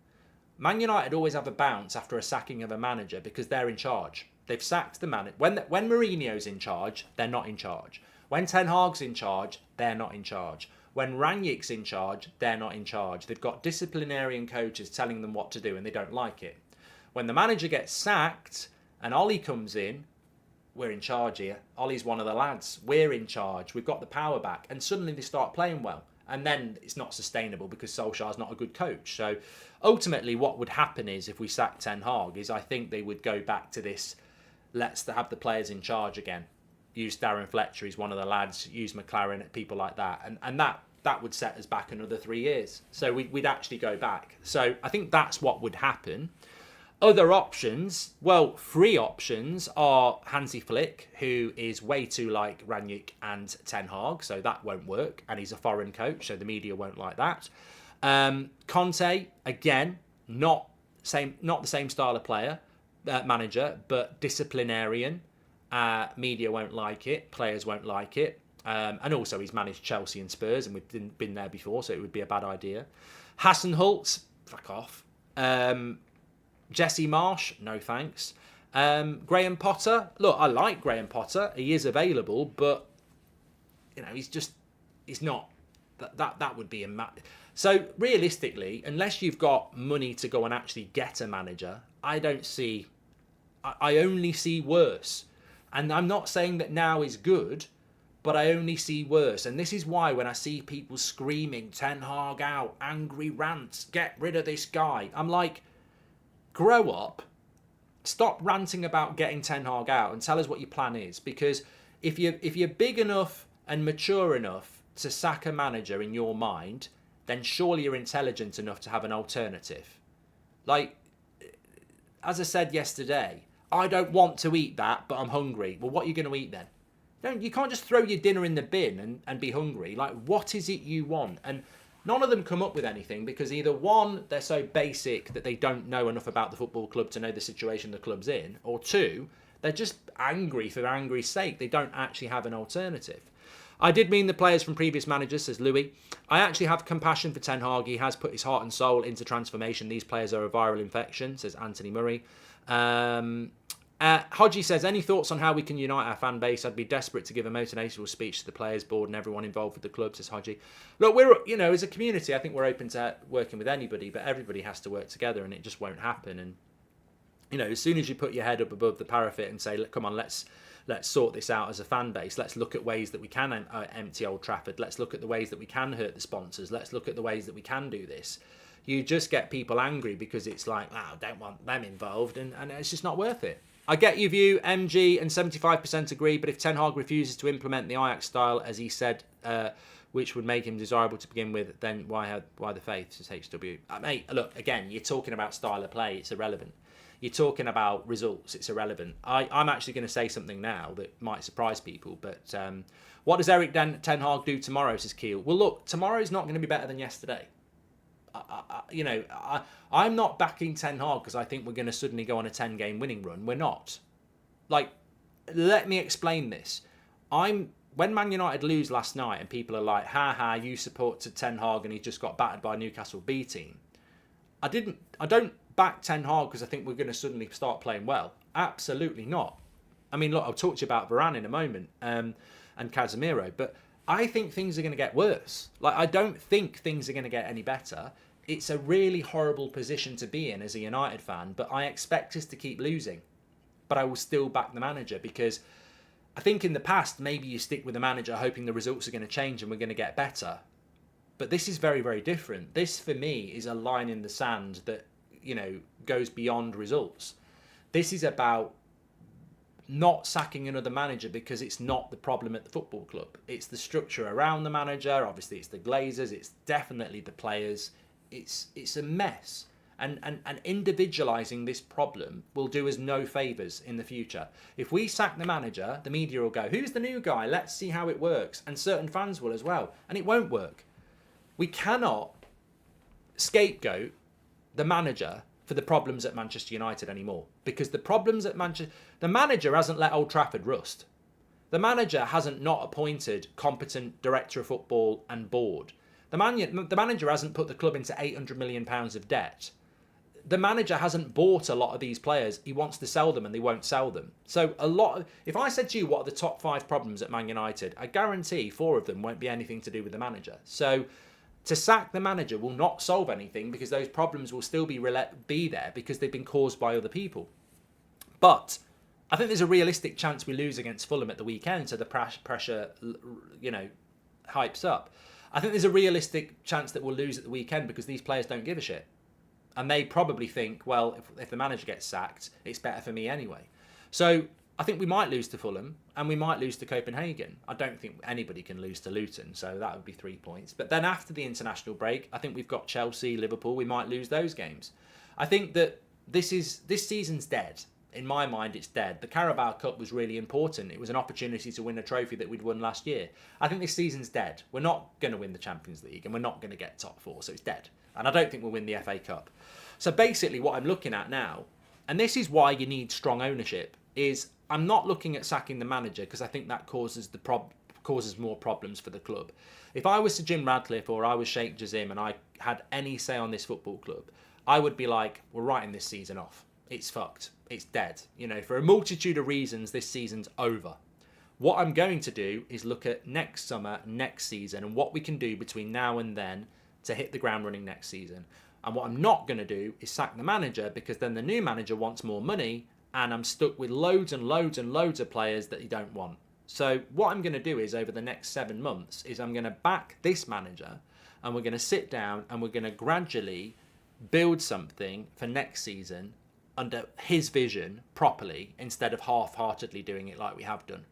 Man United always have a bounce after a sacking of a manager because they're in charge. They've sacked the manager. When Mourinho's in charge, they're not in charge. When Ten Hag's in charge, they're not in charge. When Rangnick's in charge, they're not in charge. They've got disciplinarian coaches telling them what to do and they don't like it. When the manager gets sacked and Ole comes in, we're in charge here. Ole's one of the lads. We're in charge. We've got the power back. And suddenly they start playing well. And then it's not sustainable because Solskjaer's not a good coach. So ultimately what would happen is if we sack Ten Hag is I think they would go back to this, let's have the players in charge again. Use Darren Fletcher, he's one of the lads. Use McLaren, people like that. And that would set us back another 3 years. So we'd actually go back. So I think that's what would happen. Other options, well, 3 options are Hansi Flick, who is way too like Rangnick and Ten Hag, so that won't work. And he's a foreign coach, so the media won't like that. Conte, again, not the same style of player, manager, but disciplinarian. Media won't like it, players won't like it, and also he's managed Chelsea and Spurs and we've been there before, so it would be a bad idea. Hasenhüttl, fuck off. Jesse Marsh, no thanks. Graham Potter, look, I like Graham Potter, he is available, but you know, he's not, that would be a so realistically, unless you've got money to go and actually get a manager, I only see worse. And I'm not saying that now is good, but I only see worse. And this is why when I see people screaming, Ten Hag out, angry rants, get rid of this guy, I'm like, grow up, stop ranting about getting Ten Hag out and tell us what your plan is. Because if you're big enough and mature enough to sack a manager in your mind, then surely you're intelligent enough to have an alternative. Like, as I said yesterday, I don't want to eat that, but I'm hungry. Well, what are you going to eat then? You can't just throw your dinner in the bin and be hungry. Like, what is it you want? And none of them come up with anything because either one, they're so basic that they don't know enough about the football club to know the situation the club's in, or two, they're just angry for angry's sake. They don't actually have an alternative. I did mean the players from previous managers, says Louis. I actually have compassion for Ten Hag. He has put his heart and soul into transformation. These players are a viral infection, says Anthony Murray. Hodgie says, any thoughts on how we can unite our fan base? I'd be desperate to give a motivational speech to the players board and everyone involved with the club, says Hodgie. Look, we're, as a community, I think we're open to working with anybody, but everybody has to work together and it just won't happen. And, as soon as you put your head up above the parapet and say, come on, let's sort this out as a fan base. Let's look at ways that we can empty Old Trafford. Let's look at the ways that we can hurt the sponsors. Let's look at the ways that we can do this. You just get people angry because it's like, I don't want them involved, and it's just not worth it. I get your view, MG, and 75% agree, but if Ten Hag refuses to implement the Ajax style, as he said, which would make him desirable to begin with, then why the faith, says HW? Mate, look, again, you're talking about style of play, it's irrelevant. You're talking about results, it's irrelevant. I'm actually going to say something now that might surprise people, but what does Eric Ten Hag do tomorrow, says Keel? Well, look, tomorrow's not going to be better than yesterday. I'm not backing Ten Hag because I think we're going to suddenly go on a 10-game winning run. We're not. Like, let me explain this. When Man United lose last night and people are like, you support Ten Hag and he just got battered by a Newcastle B team. I don't back Ten Hag because I think we're going to suddenly start playing well. Absolutely not. I mean, look, I'll talk to you about Varan in a moment and Casemiro, but I think things are going to get worse. Like, I don't think things are going to get any better. It's a really horrible position to be in as a United fan, but I expect us to keep losing. But I will still back the manager because I think in the past, maybe you stick with the manager hoping the results are going to change and we're going to get better. But this is very, very different. This, for me, is a line in the sand that, goes beyond results. This is about not sacking another manager because it's not the problem at the football club. It's the structure around the manager. Obviously, it's the Glazers. It's definitely the players. It's a mess. And individualising this problem will do us no favours in the future. If we sack the manager, the media will go, who's the new guy? Let's see how it works. And certain fans will as well. And it won't work. We cannot scapegoat the manager for the problems at Manchester United anymore. Because the problems at the manager hasn't let Old Trafford rust. The manager hasn't not appointed competent director of football and board. The manager hasn't put the club into £800 million of debt. The manager hasn't bought a lot of these players. He wants to sell them and they won't sell them. So if I said to you what are the top 5 problems at Man United, I guarantee 4 of them won't be anything to do with the manager. So to sack the manager will not solve anything because those problems will still be there because they've been caused by other people. But I think there's a realistic chance we lose against Fulham at the weekend, so the pressure, hypes up. I think there's a realistic chance that we'll lose at the weekend because these players don't give a shit. And they probably think, well, if the manager gets sacked, it's better for me anyway. So I think we might lose to Fulham and we might lose to Copenhagen. I don't think anybody can lose to Luton, so that would be 3 points. But then after the international break, I think we've got Chelsea, Liverpool. We might lose those games. I think that this season's dead. In my mind, it's dead. The Carabao Cup was really important. It was an opportunity to win a trophy that we'd won last year. I think this season's dead. We're not going to win the Champions League and we're not going to get top 4, so it's dead. And I don't think we'll win the FA Cup. So basically what I'm looking at now, and this is why you need strong ownership, is I'm not looking at sacking the manager because I think that causes more problems for the club. If I was Sir Jim Radcliffe or I was Sheikh Jazim and I had any say on this football club, I would be like, we're writing this season off. It's fucked. It's dead. For a multitude of reasons, this season's over. What I'm going to do is look at next summer, next season, and what we can do between now and then to hit the ground running next season. And what I'm not going to do is sack the manager because then the new manager wants more money and I'm stuck with loads and loads and loads of players that he don't want. So what I'm going to do is over the next 7 months is I'm going to back this manager and we're going to sit down and we're going to gradually build something for next season under his vision properly instead of half-heartedly doing it like we have done.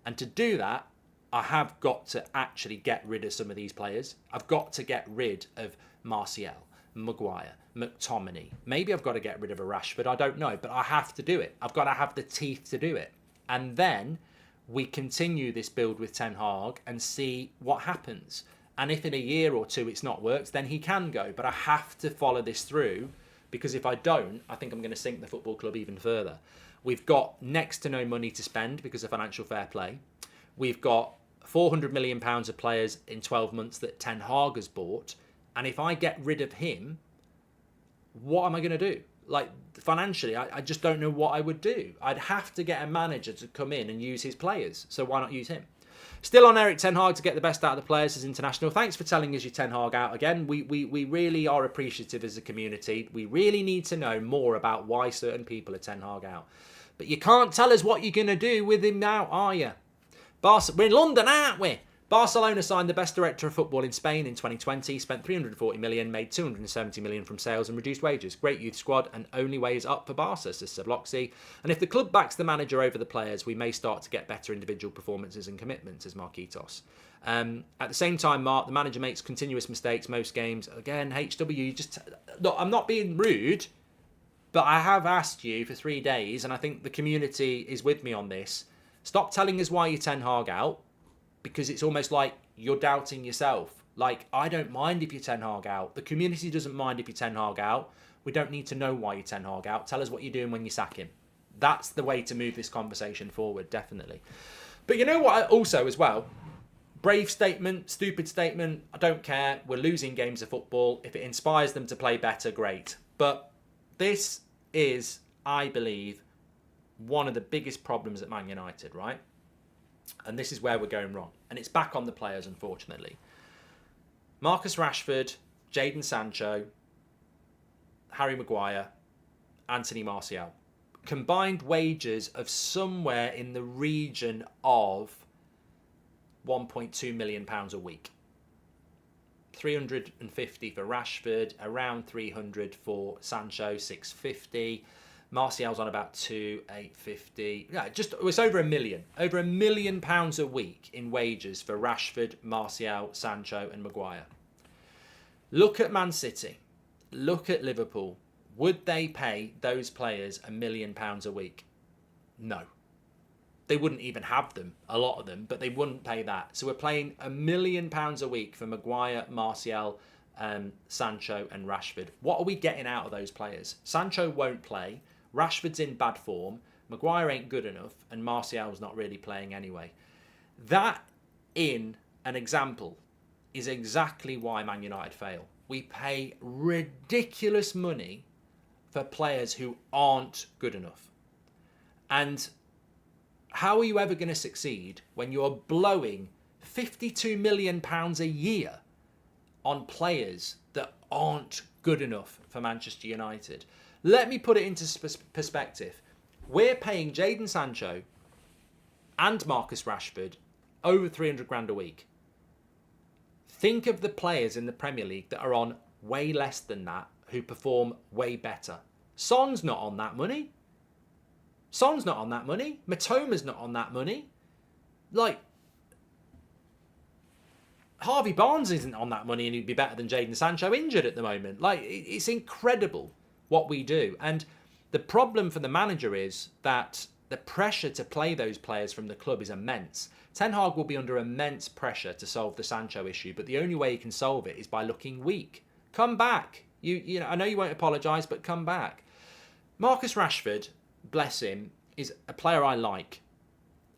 And to do that, I have got to actually get rid of some of these players. I've got to get rid of Martial, Maguire, McTominay. Maybe I've got to get rid of a Rashford. I don't know, but I have to do it. I've got to have the teeth to do it. And then we continue this build with Ten Hag and see what happens. And if in a year or two it's not worked, then he can go. But I have to follow this through, because if I don't, I think I'm going to sink the football club even further. We've got next to no money to spend because of financial fair play. We've got £400 million of players in 12 months that Ten Hag has bought. And if I get rid of him, what am I going to do? Like, financially, I just don't know what I would do. I'd have to get a manager to come in and use his players. So why not use him? Still on Erik Ten Hag to get the best out of the players as international. Thanks for telling us your Ten Hag out again. We really are appreciative as a community. We really need to know more about why certain people are Ten Hag out. But you can't tell us what you're going to do with him now, are you? We're in London, aren't we? Barcelona signed the best director of football in Spain in 2020, spent 340 million, made 270 million from sales and reduced wages. Great youth squad and only way is up for Barca, says Sabloxy. And if the club backs the manager over the players, we may start to get better individual performances and commitments, says Marquitos. At the same time, Mark, the manager makes continuous mistakes most games. Again, HW, just look, I'm not being rude, but I have asked you for 3 days, and I think the community is with me on this. Stop telling us why you're Ten Hag out, because it's almost like you're doubting yourself. Like, I don't mind if you're Ten Hag out. The community doesn't mind if you're Ten Hag out. We don't need to know why you're Ten Hag out. Tell us what you're doing when you sack him. That's the way to move this conversation forward, definitely. But you know what, also as well, brave statement, stupid statement, I don't care. We're losing games of football. If it inspires them to play better, great. But this is, I believe, one of the biggest problems at Man United, right? And this is where we're going wrong. And it's back on the players, unfortunately. Marcus Rashford, Jadon Sancho, Harry Maguire, Anthony Martial. Combined wages of somewhere in the region of £1.2 million a week. 350 for Rashford, around 300 for Sancho, 650. Martial's on about 2,850. Yeah, it's over £1 million. Over £1 million a week in wages for Rashford, Martial, Sancho and Maguire. Look at Man City. Look at Liverpool. Would they pay those players £1 million a week? No. They wouldn't even have them, a lot of them, but they wouldn't pay that. So we're paying £1 million a week for Maguire, Martial, Sancho and Rashford. What are we getting out of those players? Sancho won't play. Rashford's in bad form, Maguire ain't good enough, and Martial's not really playing anyway. That, in an example, is exactly why Man United fail. We pay ridiculous money for players who aren't good enough. And how are you ever going to succeed when you're blowing £52 million a year on players that aren't good enough for Manchester United? Let me put it into perspective. We're paying Jadon Sancho and Marcus Rashford over 300 grand a week. Think of the players in the Premier League that are on way less than that, who perform way better. Son's not on that money. Son's not on that money. Matoma's not on that money. Like, Harvey Barnes isn't on that money and he'd be better than Jadon Sancho injured at the moment. Like, it's incredible what we do. And the problem for the manager is that the pressure to play those players from the club is immense. Ten Hag will be under immense pressure to solve the Sancho issue, but the only way he can solve it is by looking weak. Come back. You know, I know you won't apologise, but come back. Marcus Rashford, bless him, is a player I like,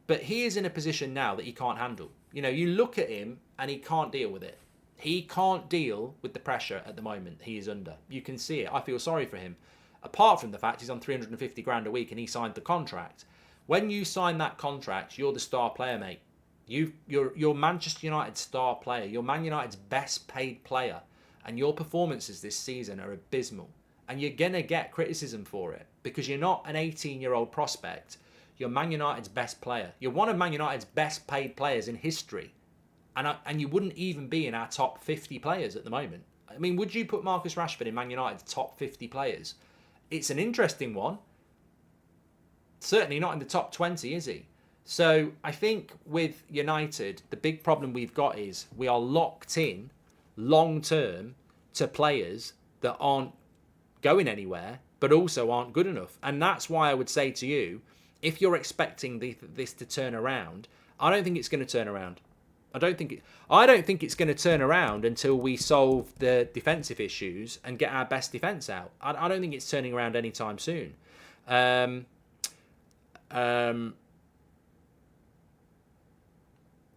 but he is in a position now that he can't handle. You know, you look at him and he can't deal with it. He can't deal with the pressure at the moment he is under. You can see it. I feel sorry for him. Apart from the fact he's on 350 grand a week and he signed the contract. When you sign that contract, you're the star player, mate. You're Manchester United's star player. You're Man United's best paid player. And your performances this season are abysmal. And you're going to get criticism for it because you're not an 18-year-old prospect. You're Man United's best player. You're one of Man United's best paid players in history. And you wouldn't even be in our top 50 players at the moment. I mean, would you put Marcus Rashford in Man United's top 50 players? It's an interesting one. Certainly not in the top 20, is he? So I think with United, the big problem we've got is we are locked in long term to players that aren't going anywhere, but also aren't good enough. And that's why I would say to you, if you're expecting this to turn around, I don't think it's going to turn around. I don't think it's going to turn around until we solve the defensive issues and get our best defence out. I don't think it's turning around anytime soon.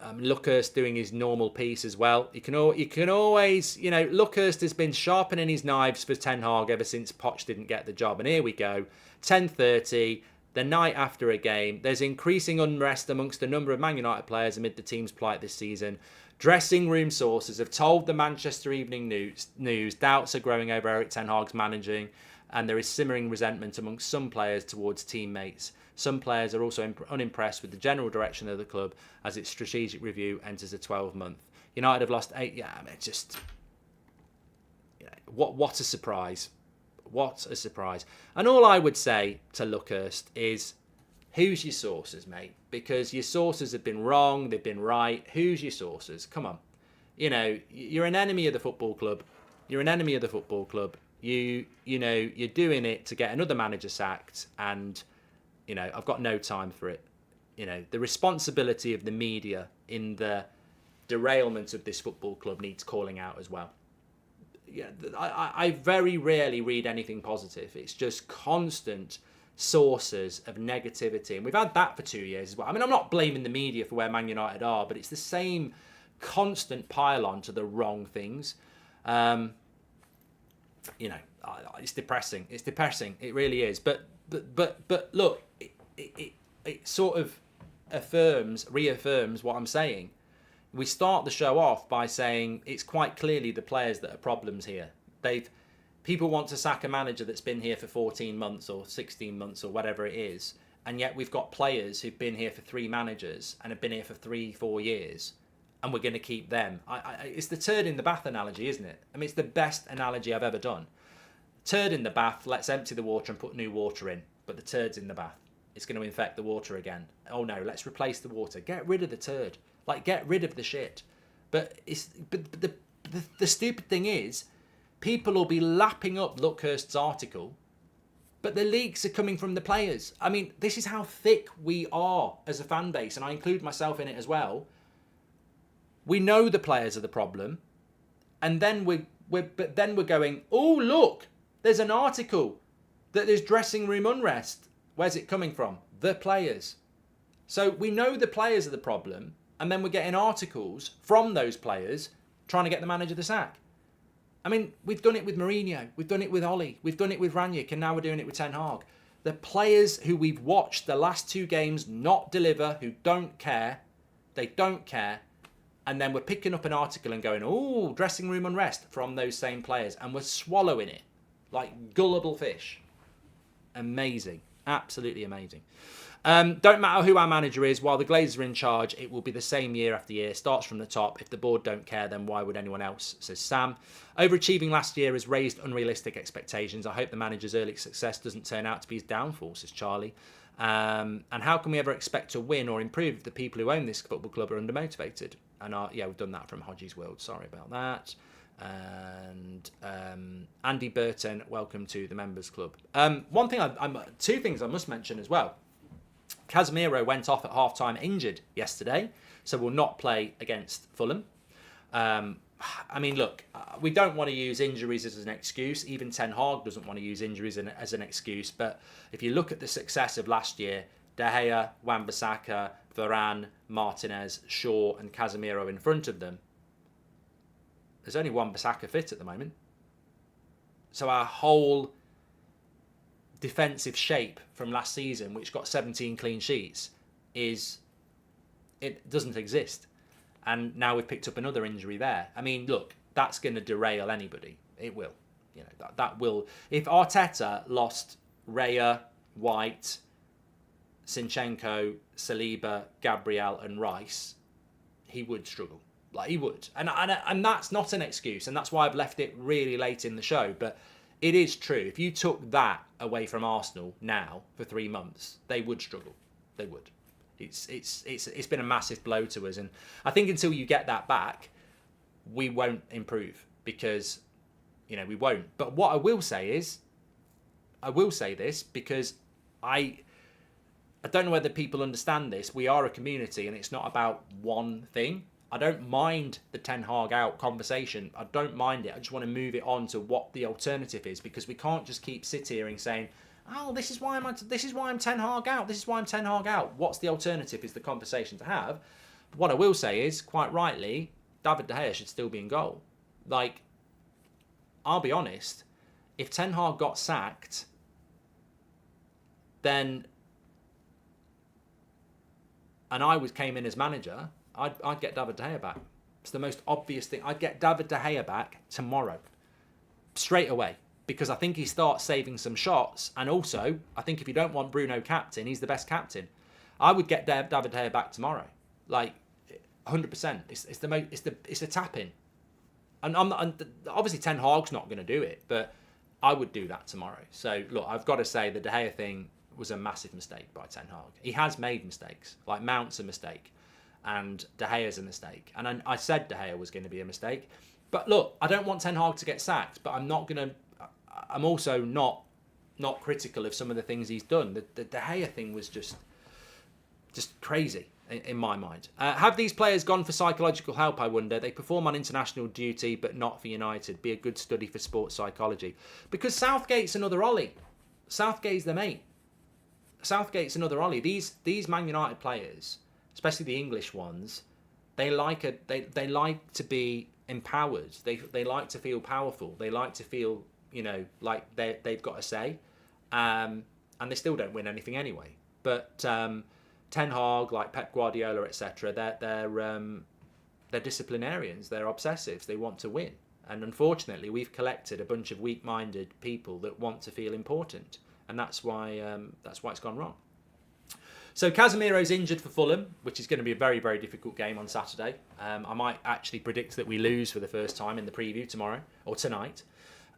Luckhurst doing his normal piece as well. You can always, Luckhurst has been sharpening his knives for Ten Hag ever since Poch didn't get the job. And here we go, 10:30, the night after a game. There's increasing unrest amongst a number of Man United players amid the team's plight this season. Dressing room sources have told the Manchester Evening News doubts are growing over Erik Ten Hag's managing, and there is simmering resentment amongst some players towards teammates. Some players are also unimpressed with the general direction of the club as its strategic review enters a 12-month. United have lost 8. Yeah, I mean, just what a surprise. What a surprise. And all I would say to Luckhurst is, who's your sources, mate? Because your sources have been wrong, they've been right. Who's your sources? Come on. You're an enemy of the football club. You're an enemy of the football club. You're doing it to get another manager sacked, and I've got no time for it. The responsibility of the media in the derailment of this football club needs calling out as well. I very rarely read anything positive. It's just constant sources of negativity. And we've had that for 2 years as well. I mean, I'm not blaming the media for where Man United are, but it's the same constant pile-on to the wrong things. It's depressing. It's depressing. It really is. But look, it sort of reaffirms what I'm saying. We start the show off by saying it's quite clearly the players that are problems here. People want to sack a manager that's been here for 14 months or 16 months or whatever it is, and yet we've got players who've been here for 3 managers and have been here for 3-4 years, and we're going to keep them. It's the turd in the bath analogy, isn't it? I mean, it's the best analogy I've ever done. Turd in the bath, let's empty the water and put new water in, but the turd's in the bath. It's going to infect the water again. Oh no, let's replace the water. Get rid of the turd. Get rid of the shit. But the stupid thing is, people will be lapping up Luckhurst's article, but the leaks are coming from the players. I mean, this is how thick we are as a fan base, and I include myself in it as well. We know the players are the problem, and then we're going, oh look, there's an article that there's dressing room unrest. Where's it coming from? The players. So we know the players are the problem, and then we're getting articles from those players trying to get the manager the sack. I mean, we've done it with Mourinho, we've done it with Ole, we've done it with Rangnick, and now we're doing it with Ten Hag. The players who we've watched the last 2 games not deliver, who don't care, they don't care, and then we're picking up an article and going, oh, dressing room unrest from those same players, and we're swallowing it like gullible fish. Amazing. Absolutely amazing. Don't matter who our manager is, while the Glazers are in charge, it will be the same year after year. Starts from the top. If the board don't care, then why would anyone else, says Sam. Overachieving last year has raised unrealistic expectations. I hope the manager's early success doesn't turn out to be his downfall, says Charlie. And how can we ever expect to win or improve if the people who own this football club are undermotivated? And we've done that from Hodgie's World. Sorry about that. And Andy Burton, welcome to the members club. Two things I must mention as well. Casemiro went off at half-time injured yesterday, so will not play against Fulham. Look, we don't want to use injuries as an excuse. Even Ten Hag doesn't want to use injuries as an excuse. But if you look at the success of last year, De Gea, Wan-Bissaka, Varan, Martinez, Shaw and Casemiro in front of them, there's only Wan-Bissaka fit at the moment. So our whole defensive shape from last season, which got 17 clean sheets, it doesn't exist. And now we've picked up another injury there. I mean, look, that's going to derail anybody. It will. That will. If Arteta lost Raya, White, Zinchenko, Saliba, Gabriel and Rice, he would struggle. He would. And that's not an excuse. And that's why I've left it really late in the show. But it is true. If you took that away from Arsenal now for 3 months, they would struggle. They would. It's been a massive blow to us, and I think until you get that back, we won't improve, because we won't. But what I will say is, I will say this because I don't know whether people understand this. We are a community, and it's not about one thing. I don't mind the Ten Hag out conversation. I don't mind it. I just want to move it on to what the alternative is, because we can't just keep here saying, "Oh, this is why I'm Ten Hag out. This is why I'm Ten Hag out." What's the alternative is the conversation to have. But what I will say is, quite rightly, David De Gea should still be in goal. Like, I'll be honest, if Ten Hag got sacked, then, and I came in as manager, I'd get David De Gea back. It's the most obvious thing. I'd get David De Gea back tomorrow, straight away, because I think he starts saving some shots, and also I think if you don't want Bruno captain, he's the best captain. I would get David De Gea back tomorrow, like 100%. It's a tap in, and obviously Ten Hag's not going to do it, but I would do that tomorrow. So look, I've got to say the De Gea thing was a massive mistake by Ten Hag. He has made mistakes, like Mount's a mistake, and De Gea's a mistake. And I said De Gea was going to be a mistake. But look, I don't want Ten Hag to get sacked, but I'm also not critical of some of the things he's done. The De Gea thing was just crazy in my mind. Have these players gone for psychological help, I wonder? They perform on international duty, but not for United. Be a good study for sports psychology. Because Southgate's another Ollie. Southgate's the mate. Southgate's another Ollie. These Man United players, especially the English ones, they like to be empowered. They like to feel powerful. They like to feel, like they've got a say. And they still don't win anything anyway. But Ten Hag, like Pep Guardiola, etc., they're disciplinarians. They're obsessives. They want to win. And unfortunately, we've collected a bunch of weak-minded people that want to feel important. And that's why it's gone wrong. So Casemiro's injured for Fulham, which is going to be a very, very difficult game on Saturday. I might actually predict that we lose for the first time in the preview tomorrow or tonight.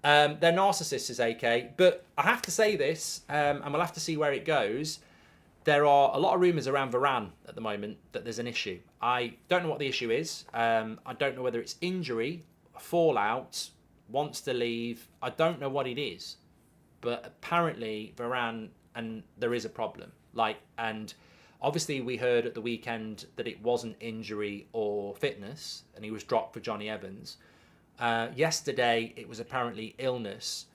They're narcissists, as AK. But I have to say this, and we'll have to see where it goes. There are a lot of rumours around Varan at the moment that there's an issue. I don't know what the issue is. I don't know whether it's injury, fallout, wants to leave. I don't know what it is. But apparently Varan, and there is a problem. And obviously we heard at the weekend that it wasn't injury or fitness, and he was dropped for Johnny Evans. Yesterday it was apparently illness.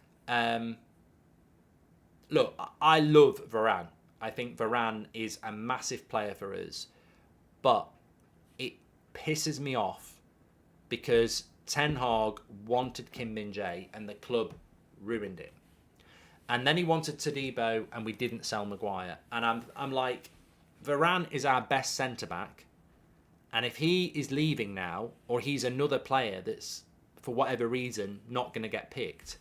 Look, I love Varan. I think Varan is a massive player for us, but it pisses me off because Ten Hag wanted Kim Min-jae and the club ruined it. And then he wanted Todibo, and we didn't sell Maguire. And I'm like, Varan is our best centre-back. And if he is leaving now, or he's another player that's, for whatever reason, not going to get picked,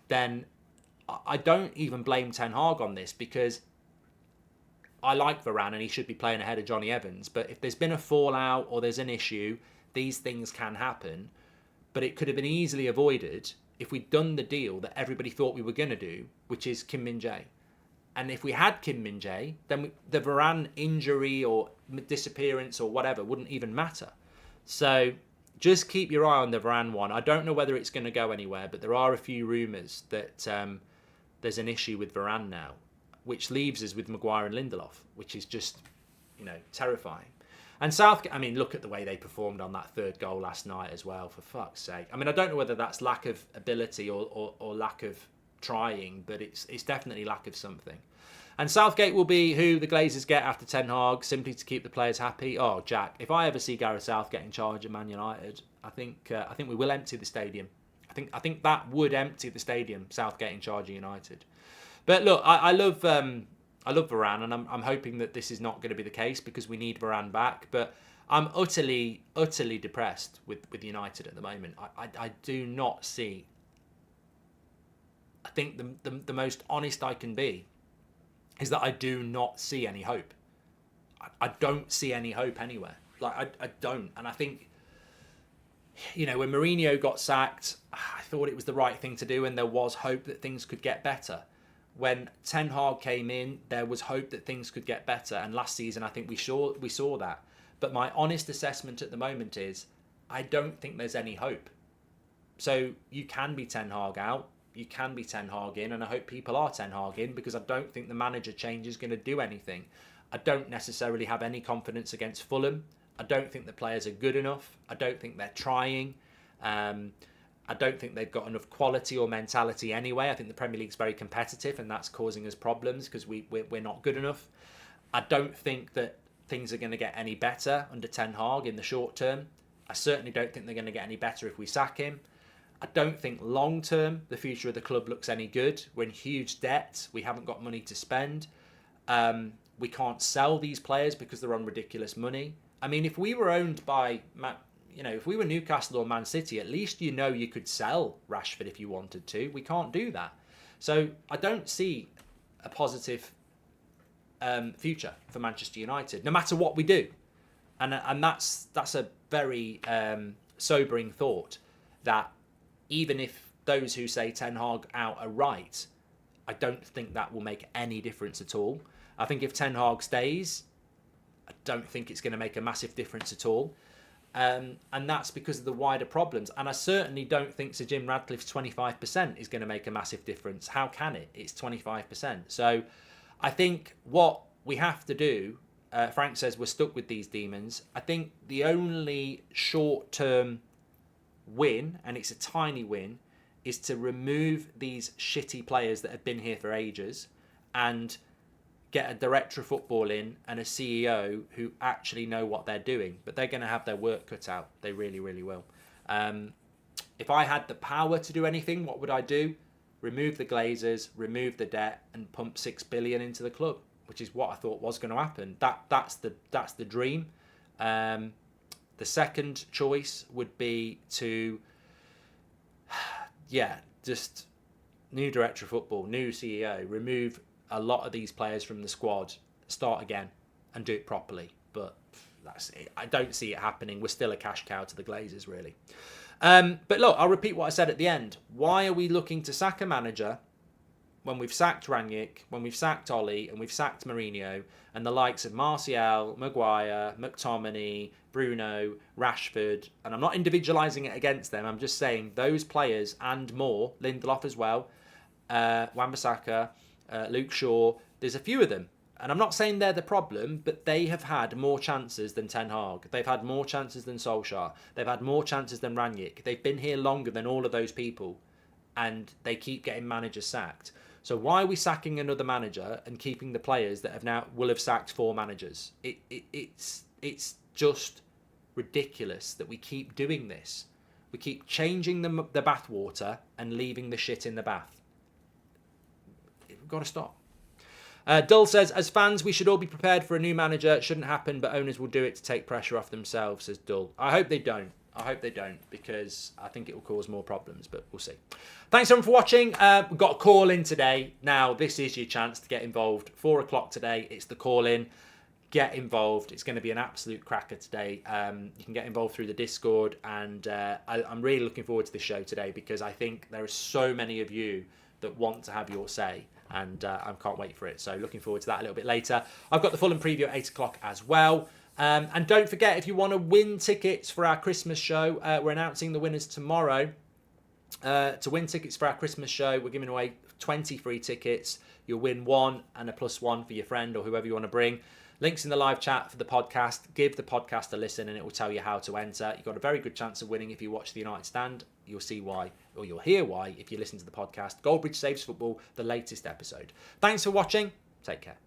then I don't even blame Ten Hag on this, because I like Varan and he should be playing ahead of Johnny Evans. But if there's been a fallout or there's an issue, these things can happen. But it could have been easily avoided if we'd done the deal that everybody thought we were going to do, which is Kim Min-jae. And if we had Kim Min-jae, then the Varan injury or disappearance or whatever wouldn't even matter. So just keep your eye on the Varan one. I don't know whether it's going to go anywhere, but there are a few rumours that there's an issue with Varan now, which leaves us with Maguire and Lindelof, which is just, terrifying. And Southgate, look at the way they performed on that third goal last night as well, for fuck's sake. I don't know whether that's lack of ability or lack of trying, but it's definitely lack of something. And Southgate will be who the Glazers get after Ten Hag, simply to keep the players happy. Oh, Jack, if I ever see Gareth Southgate in charge of Man United, I think we will empty the stadium. I think that would empty the stadium, Southgate in charge of United. But look, I love Varan, and I'm hoping that this is not going to be the case, because we need Varan back. But I'm utterly depressed with United at the moment. I do not see. I think the most honest I can be is that I do not see any hope. I don't see any hope anywhere. I don't. And I think, when Mourinho got sacked, I thought it was the right thing to do, and there was hope that things could get better. when Ten Hag came in, there was hope that things could get better. And last season, I think we saw that. But my honest assessment at the moment is, I don't think there's any hope. So you can be Ten Hag out, you can be Ten Hag in, and I hope people are Ten Hag in, because I don't think the manager change is going to do anything. I don't necessarily have any confidence against Fulham. I don't think the players are good enough. I don't think they're trying. I don't think they've got enough quality or mentality anyway. I think the Premier League's very competitive, and that's causing us problems because we're not good enough. I don't think that things are going to get any better under Ten Hag in the short term. I certainly don't think they're going to get any better if we sack him. I don't think long term the future of the club looks any good. We're in huge debt. We haven't got money to spend. We can't sell these players because they're on ridiculous money. I mean, if we were owned by, if we were Newcastle or Man City, at least you could sell Rashford if you wanted to. We can't do that. So I don't see a positive future for Manchester United, no matter what we do. And that's a very sobering thought, that even if those who say Ten Hag out are right, I don't think that will make any difference at all. I think if Ten Hag stays, I don't think it's going to make a massive difference at all. And that's because of the wider problems. And I certainly don't think Sir Jim Ratcliffe's 25% is going to make a massive difference. How can it? It's 25%. So I think what we have to do, Frank says we're stuck with these demons. I think the only short-term win, and it's a tiny win, is to remove these shitty players that have been here for ages and get a director of football in and a CEO who actually know what they're doing. But they're going to have their work cut out. They really, really will. If I had the power to do anything, what would I do? Remove the Glazers, remove the debt, and pump $6 billion into the club, which is what I thought was going to happen. That's the dream. The second choice would be to, just new director of football, new CEO, remove a lot of these players from the squad, start again and do it properly. But that's it. I don't see it happening. We're still a cash cow to the Glazers, really. But look, I'll repeat what I said at the end. Why are we looking to sack a manager when we've sacked Rangnick, when we've sacked Ole, and we've sacked Mourinho, and the likes of Martial, Maguire, McTominay, Bruno, Rashford, and I'm not individualising it against them, I'm just saying those players and more, Lindelof as well, Wan-Bissaka, Luke Shaw, there's a few of them. And I'm not saying they're the problem, but they have had more chances than Ten Hag. They've had more chances than Solskjaer. They've had more chances than Rangnick. They've been here longer than all of those people, and they keep getting managers sacked. So why are we sacking another manager and keeping the players that will have sacked 4 managers? It's just ridiculous that we keep doing this. We keep changing the bathwater and leaving the shit in the bath. We've got to stop. Dull says, as fans, we should all be prepared for a new manager. It shouldn't happen, but owners will do it to take pressure off themselves, says Dull. I hope they don't. Because I think it will cause more problems, but we'll see. Thanks everyone for watching. We've got a call in today. Now, this is your chance to get involved. 4 o'clock today, it's the call in. Get involved. It's going to be an absolute cracker today. You can get involved through the Discord, and I'm really looking forward to this show today because I think there are so many of you that want to have your say, and I can't wait for it. So looking forward to that a little bit later. I've got the Fulham preview at 8 o'clock as well. And don't forget, if you want to win tickets for our Christmas show, we're announcing the winners tomorrow. To win tickets for our Christmas show, we're giving away 20 free tickets. You'll win 1 and a +1 for your friend or whoever you want to bring. Links in the live chat for the podcast. Give the podcast a listen and it will tell you how to enter. You've got a very good chance of winning if you watch the United Stand. You'll see why, or you'll hear why if you listen to the podcast. Goldbridge Saves Football, the latest episode. Thanks for watching. Take care.